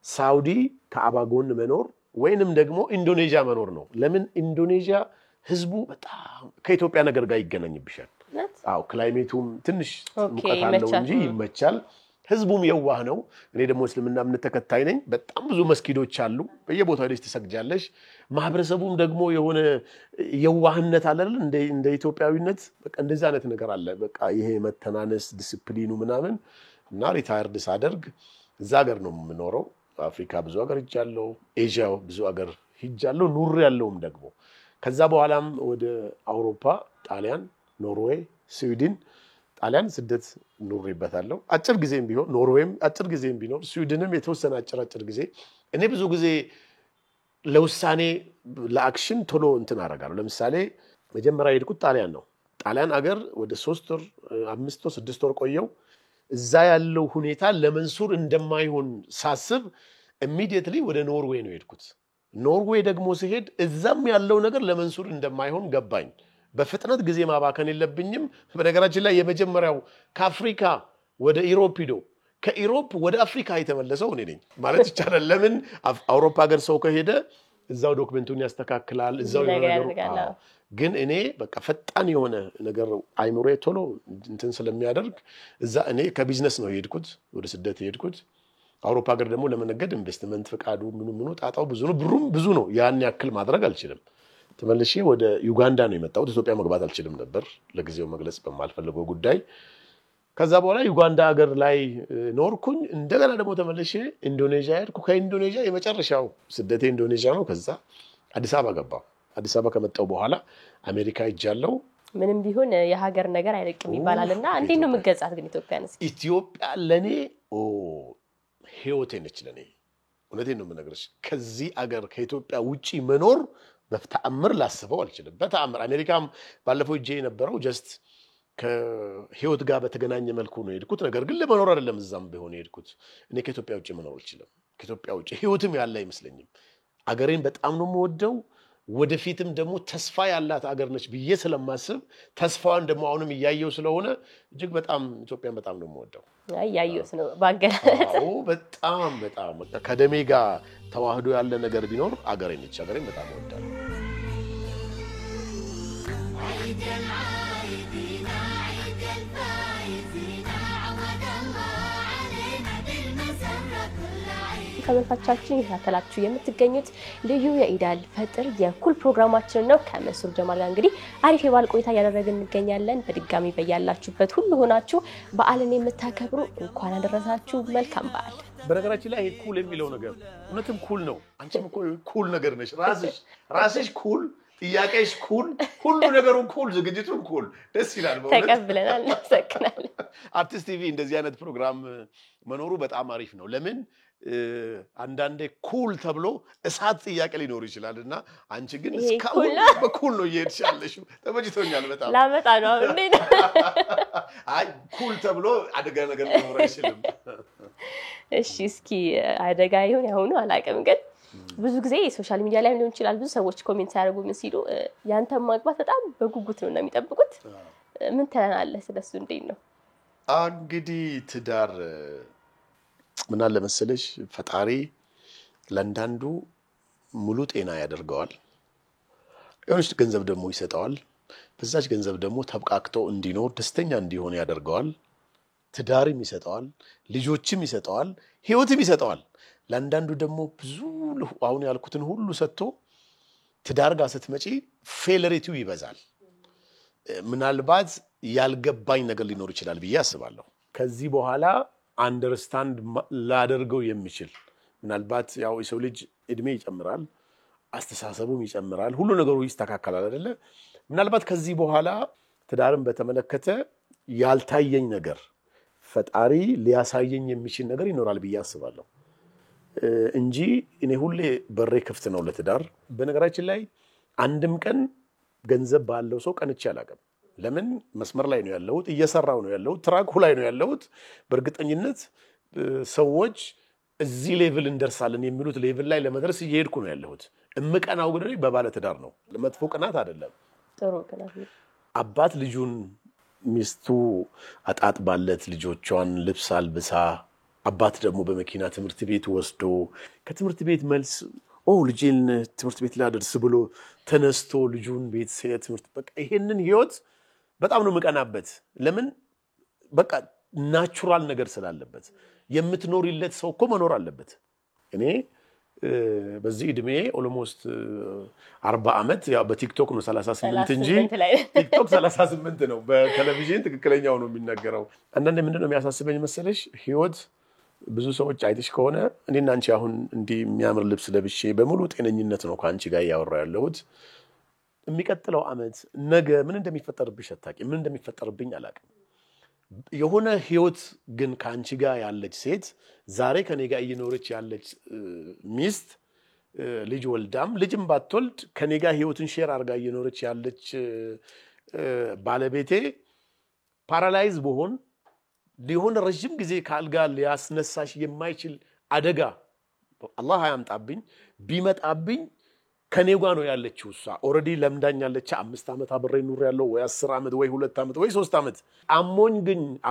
ሳውዲ ከአባ ጎን መኖር ወይንም ደግሞ ኢንዶኔዥያ መኖር ነው። ለምን ኢንዶኔዥያ ህዝቡ በጣም ከኢትዮጵያ ነገር ጋር ይገናኝብሻል። አዎ ክላይሜቱም ትንሽ ሙቀት አለው እንጂ ይመቻል። ህዝቡም የዋህ ነው። እኔ ደግሞ እስልምና እምነት ተከታይ ነኝ። በጣም ብዙ መስጊዶች አሉ። በየቦታው ላይ ተሰግጃለሽ። ማህበረሰቡም ደግሞ የሆነ የዋህነት አለ እንደ ኢትዮጵያዊነት በቃ እንደዛ አይነት ነገር አለ። በቃ ይሄ መተናነስ ዲሲፕሊኑ ምናምን እና ሪታየርድ ሳደርግ እዛ ሀገር ነው የምኖረው። አፍሪካ ብዙ ሀገር ሄጃለሁ። ኤዥያ ብዙ ሀገር ሄጃለሁ። ኑር ያለውም ደግሞ ከዛ በኋላም ወደ አውሮፓ ጣሊያን፣ ኖርዌይ፣ ስዊድን ጣሊያን ስደት ኑሬበታለሁ። አጭር ጊዜም ቢሆን ኖርዌይም አጭር ጊዜም ቢኖር ስዊድንም የተወሰነ አጭር ጊዜ። እኔ ብዙ ጊዜ ለውሳኔ ለአክሽን ቶሎ እንትን አደርጋለሁ። ለምሳሌ መጀመሪያ የሄድኩት ጣሊያን ነው። ጣሊያን አገር ወደ 3 ወር 5 ወር 6 ወር ቆየው። እዛ ያለው ሁኔታ ለመንሱር እንደማይሆን ሳስብ ኢሚዲየትሊ ወደ ኖርዌይ ነው የሄድኩት። ኖርዌይ ደግሞ ሲሄድ እዛም ያለው ነገር ለመንሱር እንደማይሆን ገባኝ። በፍጥነት ጊዜ ማባከን የለብኝም። በነገራችን ላይ የመጀመሪያው ከአፍሪካ ወደ ኢሮፕ ሄዶ ከኢሮፕ ወደ አፍሪካ የተመለሰው እኔ ነኝ ማለት ይቻላል። ለምን አውሮፓ ሀገር ሰው ከሄደ እዛው ዶክመንቱን ያስተካክላል፣ እዛው ነገር ግን እኔ በቃ ፈጣን የሆነ ነገር አይምሮ ቶሎ እንትን ስለሚያደርግ እዛ እኔ ከቢዝነስ ነው የሄድኩት፣ ወደ ስደት የሄድኩት። አውሮፓ ሀገር ደግሞ ለመነገድ ኢንቨስትመንት ፈቃዱ ምኑ ጣጣው ብዙ ነው፣ ብሩም ብዙ ነው። ያን ያክል ማድረግ አልችልም። ተመልሼ ወደ ዩጋንዳ ነው የመጣሁት። ኢትዮጵያ መግባት አልችልም ነበር ለጊዜው መግለጽ በማልፈልገው ጉዳይ። ከዛ በኋላ ዩጋንዳ ሀገር ላይ ኖርኩኝ። እንደገና ደግሞ ተመልሼ ኢንዶኔዥያ ሄድኩ። ከኢንዶኔዥያ የመጨረሻው ስደቴ ኢንዶኔዥያ ነው። ከዛ አዲስ አበባ ገባሁ። አዲስ አበባ ከመጣሁ በኋላ አሜሪካ ሄጃለሁ። ምንም ቢሆን የሀገር ነገር አይለቅም ይባላልና እንዴት ነው የምትገጻት ግን ኢትዮጵያንስ? ኢትዮጵያ ለኔ ህይወቴ ነች ለኔ። እውነቴን ነው የምነግርሽ። ከዚህ አገር ከኢትዮጵያ ውጪ መኖር በተአምር ላስበው አልችልም። በተአምር አሜሪካም ባለፈው እጄ የነበረው ጀስት ከህይወት ጋር በተገናኘ መልኩ ነው የሄድኩት። ነገር ግን ለመኖር አይደለም እዛም ቢሆን የሄድኩት። እኔ ከኢትዮጵያ ውጪ መኖር አልችልም። ከኢትዮጵያ ውጪ ህይወትም ያለ አይመስለኝም። አገሬን በጣም ነው የምወደው። ወደፊትም ደግሞ ተስፋ ያላት አገር ነች ብዬ ስለማስብ ተስፋዋን ደግሞ አሁንም እያየው ስለሆነ እጅግ በጣም ኢትዮጵያን በጣም ነው የምወደው። ያየውስ ነው ባገናት። አዎ በጣም ከደሜ ጋር ተዋህዶ ያለ ነገር ቢኖር አገሬን ነች። አገሬን በጣም እወዳለሁ። ተመልካቾቻችን እየተከታተላችሁ የምትገኙት ልዩ የኢድ አልፈጥር የኩል ፕሮግራማችን ነው። ከመንሱር ጀማል ጋር እንግዲህ አሪፍ የበዓል ቆይታ እያደረግን እንገኛለን። በድጋሚ በያላችሁበት ሁሉ ሆናችሁ በዓልን የምታከብሩ እንኳን አደረሳችሁ። መልካም በዓል። በነገራችን ላይ ኩል የሚለው ነገር እውነትም ኩል ነው። አንቺም እኮ ኩል ነገር ነሽ። ራስሽ ኩል፣ ጥያቄሽ ኩል፣ ሁሉ ነገሩ ኩል፣ ዝግጅቱም ኩል። ደስ ይላል። ተቀብለናል። እናመሰግናለን። አርቲስት ቲቪ እንደዚህ አይነት ፕሮግራም መኖሩ በጣም አሪፍ ነው። ለምን አንዳንዴ ኩል ተብሎ እሳት ጥያቄ ሊኖር ይችላል እና አንቺ ግን እስካሁን በኩል ነው እየሄድሽ ያለሽው። ተመችቶኛል በጣም። ላመጣ ነው እንዴ? አይ ኩል ተብሎ አደጋ ነገር ሊኖር አይችልም። እሺ እስኪ አደጋ ይሁን ያሁኑ አላውቅም፣ ግን ብዙ ጊዜ ሶሻል ሚዲያ ላይ ሊሆን ይችላል ብዙ ሰዎች ኮሜንት ያደርጉ ምን ሲሉ ያንተ ማግባት በጣም በጉጉት ነው የሚጠብቁት። ምን ትላለህ ስለሱ? እንዴት ነው እንግዲህ ትዳር ምን አለ መሰለሽ፣ ፈጣሪ ለአንዳንዱ ሙሉ ጤና ያደርገዋል፣ የሆነች ገንዘብ ደግሞ ይሰጠዋል። በዛች ገንዘብ ደግሞ ተብቃቅቶ እንዲኖር ደስተኛ እንዲሆን ያደርገዋል። ትዳርም ይሰጠዋል፣ ልጆችም ይሰጠዋል፣ ህይወትም ይሰጠዋል። ለአንዳንዱ ደግሞ ብዙ አሁን ያልኩትን ሁሉ ሰጥቶ ትዳር ጋር ስትመጪ ፌለሪቲው ይበዛል። ምናልባት ያልገባኝ ነገር ሊኖር ይችላል ብዬ አስባለሁ። ከዚህ በኋላ አንደርስታንድ ላደርገው የሚችል ምናልባት ያው የሰው ልጅ እድሜ ይጨምራል፣ አስተሳሰቡም ይጨምራል፣ ሁሉ ነገሩ ይስተካከላል አይደለ? ምናልባት ከዚህ በኋላ ትዳርን በተመለከተ ያልታየኝ ነገር ፈጣሪ ሊያሳየኝ የሚችል ነገር ይኖራል ብዬ አስባለሁ እንጂ እኔ ሁሌ በሬ ክፍት ነው ለትዳር። በነገራችን ላይ አንድም ቀን ገንዘብ ባለው ሰው ቀንቼ አላውቅም። ለምን መስመር ላይ ነው ያለሁት፣ እየሰራው ነው ያለሁት፣ ትራኩ ላይ ነው ያለሁት። በእርግጠኝነት ሰዎች እዚህ ሌቭል እንደርሳለን የሚሉት ሌቭል ላይ ለመድረስ እየሄድኩ ነው ያለሁት። እምቀናው ግን በባለ ትዳር ነው። ለመጥፎ ቅናት አይደለም። ጥሩ ከናፊ አባት ልጁን ሚስቱ አጣጥባለት ልጆቿን ልብስ አልብሳ አባት ደግሞ በመኪና ትምህርት ቤት ወስዶ ከትምህርት ቤት መልስ ልጄን ትምህርት ቤት ላደርስ ብሎ ተነስቶ ልጁን ቤት ትምህርት በቃ ይሄንን ህይወት በጣም ነው መቀናበት ለምን በቃ ናቹራል ነገር ስላለበት የምትኖርለት ሰው እኮ መኖር አለበት እኔ በዚህ እድሜ ኦልሞስት 40 አመት ያው በቲክቶክ ነው 38 እንጂ ቲክቶክ 38 ነው በቴሌቪዥን ትክክለኛው ነው የሚነገረው አንዳንዴ ምንድነው የሚያሳስበኝ መሰለሽ ህይወት ብዙ ሰዎች አይተሽ ከሆነ እኔና አንቺ አሁን እንዲህ የሚያምር ልብስ ለብሼ በሙሉ ጤነኝነት ነው ካንቺ ጋር ያወራው ያለሁት የሚቀጥለው አመት ነገ ምን እንደሚፈጠርብሽ አታቂ ምን እንደሚፈጠርብኝ አላውቅም የሆነ ህይወት ግን ካንቺ ጋር ያለች ሴት ዛሬ ከኔ ጋር እየኖረች ያለች ሚስት ልጅ ወልዳም ልጅም ባትወልድ ከኔ ጋር ህይወትን ሼር አርጋ እየኖረች ያለች ባለቤቴ ፓራላይዝ በሆን ሊሆን ረጅም ጊዜ ካልጋ ሊያስነሳሽ የማይችል አደጋ አላህ ያምጣብኝ ቢመጣብኝ ከኔ ጋር ነው ያለችው እሷ ኦሬዲ ለምዳኛለች 5 አመት አብሬ ኑር ያለው ወይ 10 አመት ወይ 2 አመት ወይ 3 አመት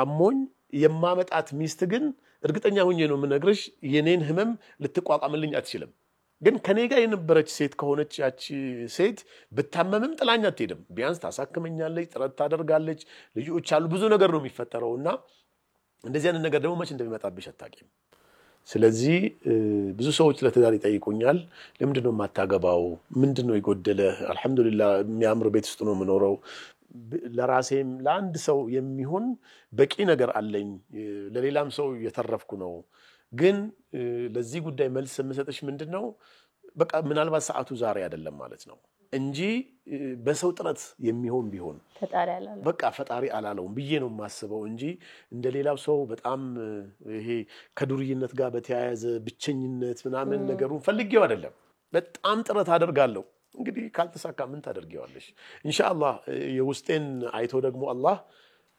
አሞኝ የማመጣት ሚስት ግን እርግጠኛ ሆኜ ነው ምነግርሽ የኔን ህመም ልትቋቋምልኝ አትችልም ግን ከኔ ጋር የነበረች ሴት ከሆነች ያቺ ሴት በታመምም ጥላኛ አትሄድም ቢያንስ ታሳክመኛለች ጥረት ታደርጋለች ልጆች አሉ ብዙ ነገር ነው የሚፈጠረውና እንደዚህ አይነት ነገር ደግሞ መች እንደሚመጣብሽ አታቂም ስለዚህ ብዙ ሰዎች ለትዳር ይጠይቁኛል ለምንድነው ማታገባው ምንድነው ይጎደለ አልহামዱሊላህ የሚያምር ቤት ውስጥ ነው ምኖረው ለራሴም ለአንድ ሰው የሚሆን በቂ ነገር አለኝ ለሌላም ሰው የተረፍኩ ነው ግን ለዚህ ጉዳይ መልስ የምሰጥሽ ምንድነው በቃ ምናልባት ሰዓቱ ዛሬ አይደለም ማለት ነው እንጂ በሰው ጥረት የሚሆን ቢሆን ፈጣሪ አላለውም ብዬ ነው ማስበው እንጂ እንደሌላው ሰው በጣም ይሄ ከዱርይነት ጋር በተያያዘ ብቸኝነት ምናምን ነገሩን ፈልጌው አይደለም በጣም ጥረት አደርጋለሁ እንግዲህ ካልተሳካ ምን ታደርጊዋለሽ ኢንሻአላህ የውስጤን አይቶ ደግሞ አላህ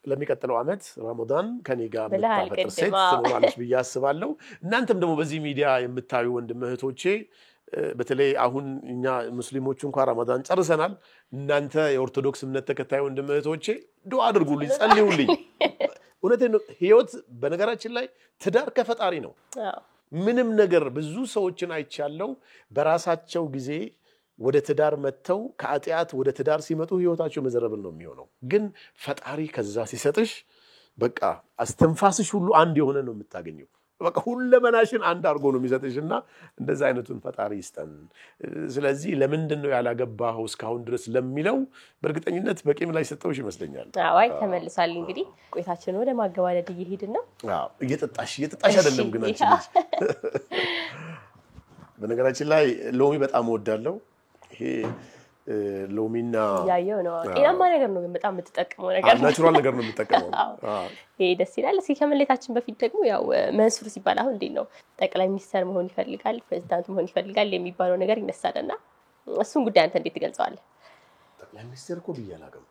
ለሚቀጥለው አመት ረመዳን ከኔ ጋር መጣፈጥ ሴት ትኖራለች ብዬ አስባለሁ እናንተም ደግሞ በዚህ ሚዲያ የምታዩ ወንድም እህቶቼ በተለይ አሁን እኛ ሙስሊሞች እንኳን ረመዳን ጨርሰናል እናንተ የኦርቶዶክስ እምነት ተከታይ ወንድም እህቶቼ ዱአ አድርጉልኝ ጸልዩልኝ እውነቴን ነው ህይወት በነገራችን ላይ ትዳር ከፈጣሪ ነው ምንም ነገር ብዙ ሰዎችን አይቻለው በራሳቸው ጊዜ ወደ ትዳር መተው ከአጢያት ወደ ትዳር ሲመጡ ህይወታቸው መዘረብን ነው የሚሆነው ግን ፈጣሪ ከዛ ሲሰጥሽ በቃ አስተንፋስሽ ሁሉ አንድ የሆነ ነው የምታገኘው በቃ ሁለመናሽን አንድ አርጎ ነው የሚሰጥሽና እንደዛ አይነቱን ፈጣሪ ይስጠን ስለዚህ ለምንድነው ያላገባው እስካሁን ድረስ ለሚለው በእርግጠኝነት በቂም ላይ ሰጠውሽ ይመስለኛል አይ ተመልሳል እንግዲህ ቆይታችን ወደ ማገባደድ እየሄድን ነው እየተጣሽ አይደለም ግን አንቺ በነገራችን ላይ ሎሚ በጣም ወዳለው ይሄ ሎሚና ያየው ነው ጤናማ ነገር ነው በጣም የምትጠቀመው ነገር ናቹራል ነገር ነው የምትጠቀመው ይሄ ደስ ይላል እስኪ ከመለታችን በፊት ደግሞ ያው መንሱር ሲባል አሁን እንዴ ነው ጠቅላይ ሚኒስተር መሆን ይፈልጋል ፕሬዝዳንት መሆን ይፈልጋል የሚባለው ነገር ይነሳልና እሱን ጉዳይ አንተ እንዴት ትገልጸዋለህ ጠቅላይ ሚኒስተር እኮ ብያላቀም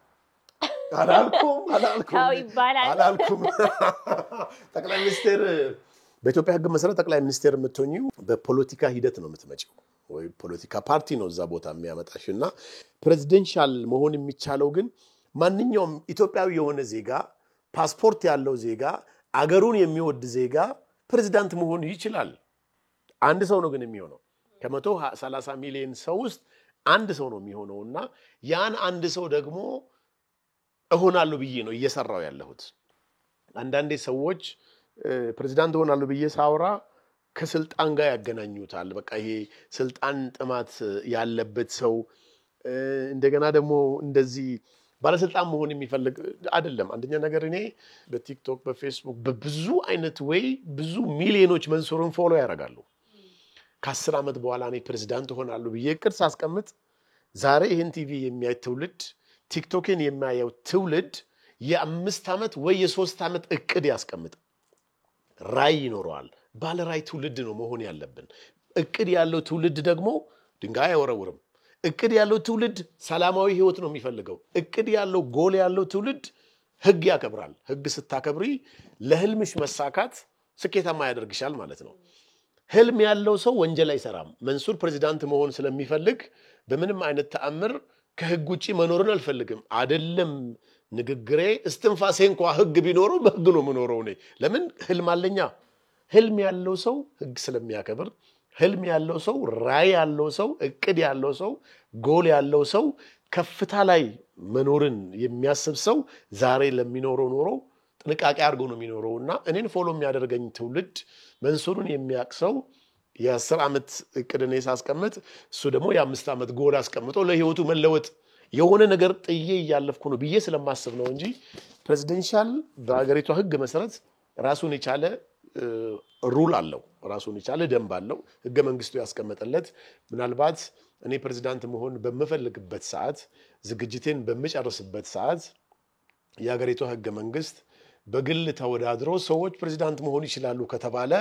አላልኩም ጠቅላይ ሚኒስተር በኢትዮጵያ ህግ መሰረት ጠቅላይ ሚኒስተር የምትሆኚው በፖለቲካ ሂደት ነው የምትመጪው ወይ ፖለቲካ ፓርቲ ነው እዛ ቦታ የሚያመጣሽና ፕሬዚደንሻል መሆን የሚቻለው ግን ማንኛውም ኢትዮጵያዊ የሆነ ዜጋ ፓስፖርት ያለው ዜጋ አገሩን የሚወድ ዜጋ ፕሬዝዳንት መሆን ይችላል አንድ ሰው ነው ግን የሚሆነው ከ130 ሚሊዮን ሰው ውስጥ አንድ ሰው ነው የሚሆነውና ያን አንድ ሰው ደግሞ እሆናለሁ ብዬ ነው እየሰራው ያለሁት አንዳንዴ ሰዎች ፕሬዝዳንት ሆናለሁ ብዬ ሳውራ ከስልጣን ጋር ያገናኙታል በቃ ይሄ ስልጣን ጥማት ያለበት ሰው እንደገና ደግሞ እንደዚህ ባለስልጣን መሆን የሚፈልግ አይደለም አንደኛ ነገር እኔ በቲክቶክ በፌስቡክ በብዙ አይነት ወይ ብዙ ሚሊዮኖች መንሱርን ፎሎ ያደርጋሉ ከ10 አመት በኋላ እኔ ፕሬዝዳንት ሆናለሁ ብዬ ቅርስ አስቀምጥ ዛሬ ይሄን ቲቪ የሚያይ ትውልድ ቲክቶክን የሚያየው ትውልድ የ5 አመት ወይ የ3 አመት እቅድ ያስቀምጥ ራይ ይኖረዋል ባለ ራይ ትውልድ ነው መሆን ያለብን እቅድ ያለው ትውልድ ደግሞ ድንጋይ አይወረውርም እቅድ ያለው ትውልድ ሰላማዊ ህይወት ነው የሚፈልገው እቅድ ያለው ጎል ያለው ትውልድ ህግ ያከብራል ህግ ስታከብሪ ለህልምሽ መሳካት ስኬታማ ያደርግሻል ማለት ነው ህልም ያለው ሰው ወንጀል አይሰራም መንሱር ፕሬዝዳንት መሆን ስለሚፈልግ በምንም አይነት ተአምር ከህግ ውጪ መኖርን አልፈልግም አይደለም ንግግሬ እስትንፋሴ እንኳን ህግ ቢኖረው በህግ ነው የምኖረው እኔ ለምን ህልም አለኛ ህልም ያለው ሰው ህግ ስለሚያከብር ህልም ያለው ሰው ራይ ያለው ሰው እቅድ ያለው ሰው ጎል ያለው ሰው ከፍታ ላይ መኖርን የሚያስብ ሰው ዛሬ ለሚኖረው ኖሮ ጥንቃቄ አድርጎ ነው የሚኖረውና እኔን ፎሎ የሚያደርገኝ ትውልድ መንሱርን የሚያቅሰው የ10 ዓመት እቅድን ያስቀመጥ እሱ ደግሞ የ5 ዓመት ጎል አስቀምጦ ለህይወቱ መለወጥ የሆነ ነገር ጥዬ ያለፍኩ ነው ብዬ ስለማስብ ነው እንጂ ፕሬዚደንሻል በአገሪቷ ህግ መሰረት ራሱን የቻለ ሩል አለው ራሱን የቻለ ደንብ አለው ህገ መንግስቱ ያስቀመጠለት ምናልባት እኔ ፕሬዝዳንት መሆን በመፈልግበት ሰዓት ዝግጅቴን በመጨረስበት ሰዓት የአገሪቷ ህገ መንግስት በግል ተወዳድሮ ሰዎች ፕሬዝዳንት መሆን ይችላሉ ከተባለ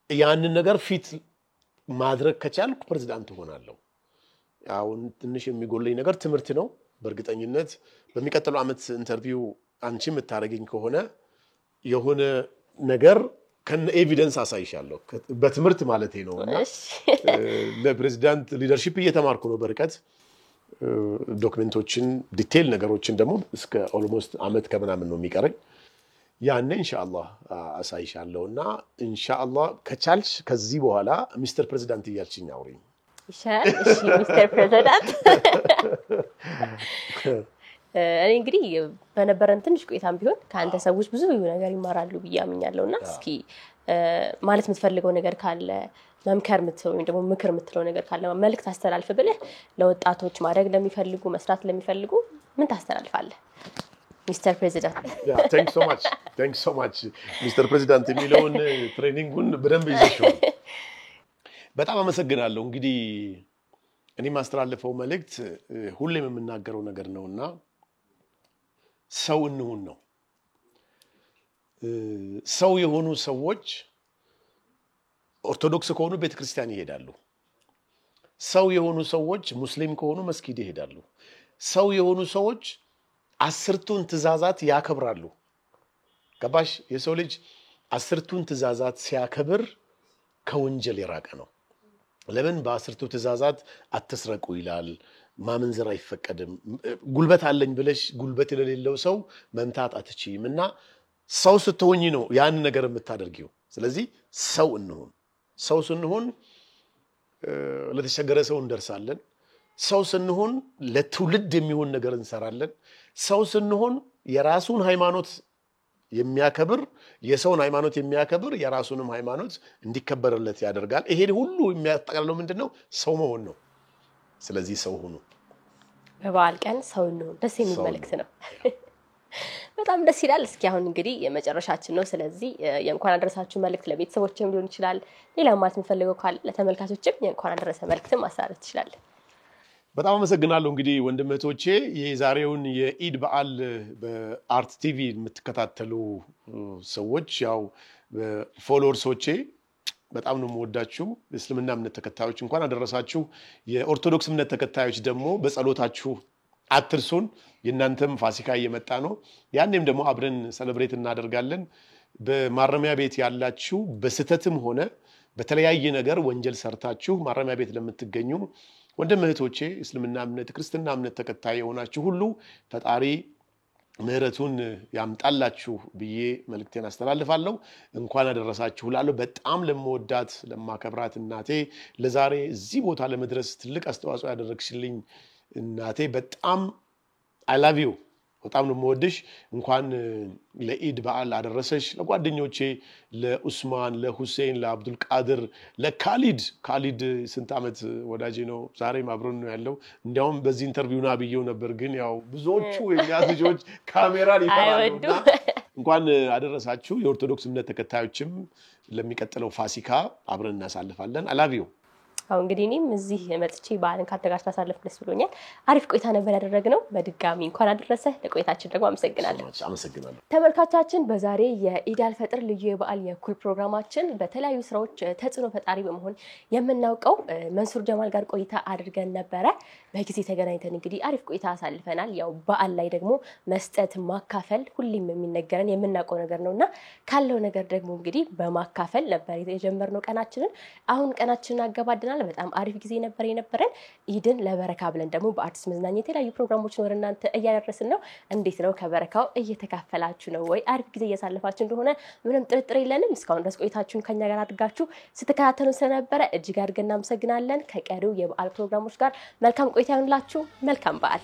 ያንን ነገር ፊት ማድረግ ከቻልኩ ፕሬዝዳንት ሆናለሁ አሁን ትንሽ የሚጎለኝ ነገር ትምህርት ነው በእርግጠኝነት በሚቀጥለው አመት ኢንተርቪው አንቺ የምታረጋኝ ከሆነ የሆነ ነገር ከነ ኤቪደንስ አሳይሻለሁ በትምህርት ማለት ነውና ለፕሬዝዳንት ሊደርሺፕ እየተማርኩ ነው በርቀት ዶክመንቶችን ዲቴል ነገሮችን ደግሞ እስከ ኦልሞስት አመት ከምናምን ነው የሚቀረኝ ያኔ ኢንሻአላህ አሳይሻለሁና ኢንሻአላህ ከቻልሽ ከዚህ በኋላ ሚስተር ፕሬዝዳንት እያልሽኝ አውሪኝ ይሻል እሺ ሚስተር ፕሬዝዳንት እኔ እንግዲህ በነበረን ትንሽ ቆይታም ቢሆን ካንተ ሰዎች ብዙ ነገር ይማራሉ በያምኛለውና እስኪ ማለት የምትፈልገው ነገር ካለ መምከር የምትለው ወይ ደግሞ ምክር የምትለው ነገር ካለ መልእክት አስተላልፍ ብለህ ለወጣቶች ማድረግ ለሚፈልጉ መስራት ለሚፈልጉ ምን ታስተላልፋለህ ሚስተር ፕሬዝዳንት thanks so much ሚስተር ፕሬዝዳንት የሚለውን ትሬኒንጉን በደንብ ይዘሽው በጣም አመሰግናለሁ እንግዲህ እኔ ማስተላለፈው መልእክት ሁሌም የምናገረው ነገር ነውና ሰው እንሁን ነው ሰው የሆኑ ሰዎች ኦርቶዶክስ ከሆኑ ቤተክርስቲያን ይሄዳሉ ሰው የሆኑ ሰዎች ሙስሊም ከሆኑ መስጊድ ይሄዳሉ ሰው የሆኑ ሰዎች 10ቱን ትእዛዛት ያከብራሉ ገባሽ የሰው ልጅ 10ቱን ትእዛዛት ሲያከብር ከወንጀል የራቀ ነው ለምን በ10ቱ ትእዛዛት አትስረቁ ይላል ማመንዘር አይፈቀድም ጉልበት አለኝ ብለሽ ጉልበት የሌለው ሰው መምታት አትችይምና ሰው ስትሆኚ ነው ያን ነገር የምታደርጊው ስለዚህ ሰው እንሁን ሰው ስንሆን ለተቸገረ ሰው እንደርሳለን ሰው ስንሆን ለትውልድ የሚሆን ነገር እንሰራለን ሰው ስንሆን የራሱን ሃይማኖት የሚያከብር የሰውን ሃይማኖት የሚያከብር የራሱንም ሃይማኖት እንዲከበርለት ያደርጋል ይሄ ሁሉ የሚያጠቃልለው ምንድነው ሰው መሆን ነው ስለዚህ ሰው ሁኑ በበዓል ቀን ሰው ነው ደስ የሚል መልእክት ነው በጣም ደስ ይላል እስኪ አሁን እንግዲህ የመጨረሻችን ነው ስለዚህ የእንኳን አደረሳችሁ መልእክት ለቤተሰቦችም ሊሆን ይችላል ሌላ ማለት የምፈልገው ካለ ለተመልካቾችም የእንኳን አደረሰ መልእክትም ማሳረፍ ይችላል በጣም አመሰግናለሁ እንግዲህ ወንድመቶቼ የዛሬውን የኢድ በዓል በአርት ቲቪ የምትከታተሉ ሰዎች ያው ፎሎወርሶቼ በጣም ነው የምወዳችሁ እስልምና እምነት ተከታዮች እንኳን አደረሳችሁ የኦርቶዶክስ እምነት ተከታዮች ደግሞ በጸሎታችሁ አትርሱን የእናንተም ፋሲካ እየመጣ ነው ያንንም ደግሞ አብረን ሴሌብሬት እናደርጋለን በማረሚያ ቤት ያላችሁ በስተትም ሆነ በተለያየ ነገር ወንጀል ሰርታችሁ ማረሚያ ቤት ለምትገኙ ወንድም እህቶቼ እስልምና እምነት ክርስትና እምነት ተከታይ የሆናችሁ ሁሉ ፈጣሪ ምህረቱን ያምጣላችሁ ብዬ መልእክቴን አስተላልፋለሁ እንኳን አደረሳችሁ ላለው በጣም ለምወዳት ለማከብራት እናቴ ለዛሬ እዚህ ቦታ ለመድረስ ትልቅ አስተዋጽኦ ያደረግሽልኝ እናቴ በጣም I love you በጣም ነው የምወድሽ እንኳን ለኢድ በዓል አደረሰሽ ለጓደኞቼ ለኡስማን ለሁሴን ለአብዱል ቃድር ለካሊድ ስንት አመት ወዳጄ ነው ዛሬም አብሮን ነው ያለው እንዲያውም በዚህ ኢንተርቪውና ብየው ነበር ግን ያው ብዙዎቹ የሚያስጆች ካሜራን ይፈራሉና እንኳን አደረሳችሁ የኦርቶዶክስ እምነት ተከታዮችም ለሚቀጥለው ፋሲካ አብረን እናሳልፋለን I love you አሁን እንግዲህ እኔም እዚህ መጥቼ በዓልን ካንተ ጋር ታሳልፍ ደስ ብሎኛል አሪፍ ቆይታ ነበር ያደረግነው በድጋሚ እንኳን አደረሰ ለቆይታችን ደግሞ አመሰግናለሁ ተመልካቾቻችን በዛሬ የኢድ አልፈጥር ልዩ የበዓል የኩል ፕሮግራማችን በተለያዩ ስራዎች ተጽዕኖ ፈጣሪ በመሆን የምናውቀው መንሱር ጀማል ጋር ቆይታ አድርገን ነበር በጊዜ ተገናኝተን እንግዲህ አሪፍ ቆይታ አሳልፈናል ያው በዓል ላይ ደግሞ መስጠት ማካፈል ሁሉም የሚነገረን የምናውቀው ነገር ነውና ካለው ነገር ደግሞ እንግዲህ በማካፈል ነበር የጀመርነው ቀናችንን አሁን ቀናችንን አገባደናል ተመልሰናል በጣም አሪፍ ጊዜ ነበር የነበረን ኢድን ለበረካ ብለን ደግሞ በአርቲስት መዝናኛ የተለያዩ ፕሮግራሞችን ወደ እናንተ እያደረስን ነው እንዴት ነው ከበረካው እየተካፈላችሁ ነው ወይ አሪፍ ጊዜ እያሳለፋችሁ እንደሆነ ምንም ጥርጥር የለንም እስካሁን ድረስ ቆይታችሁን ከኛ ጋር አድርጋችሁ ስትከታተሉን ስለነበረ እጅግ አድርገን እናመሰግናለን ከቀሪው የበዓል ፕሮግራሞች ጋር መልካም ቆይታ ይሁንላችሁ መልካም በዓል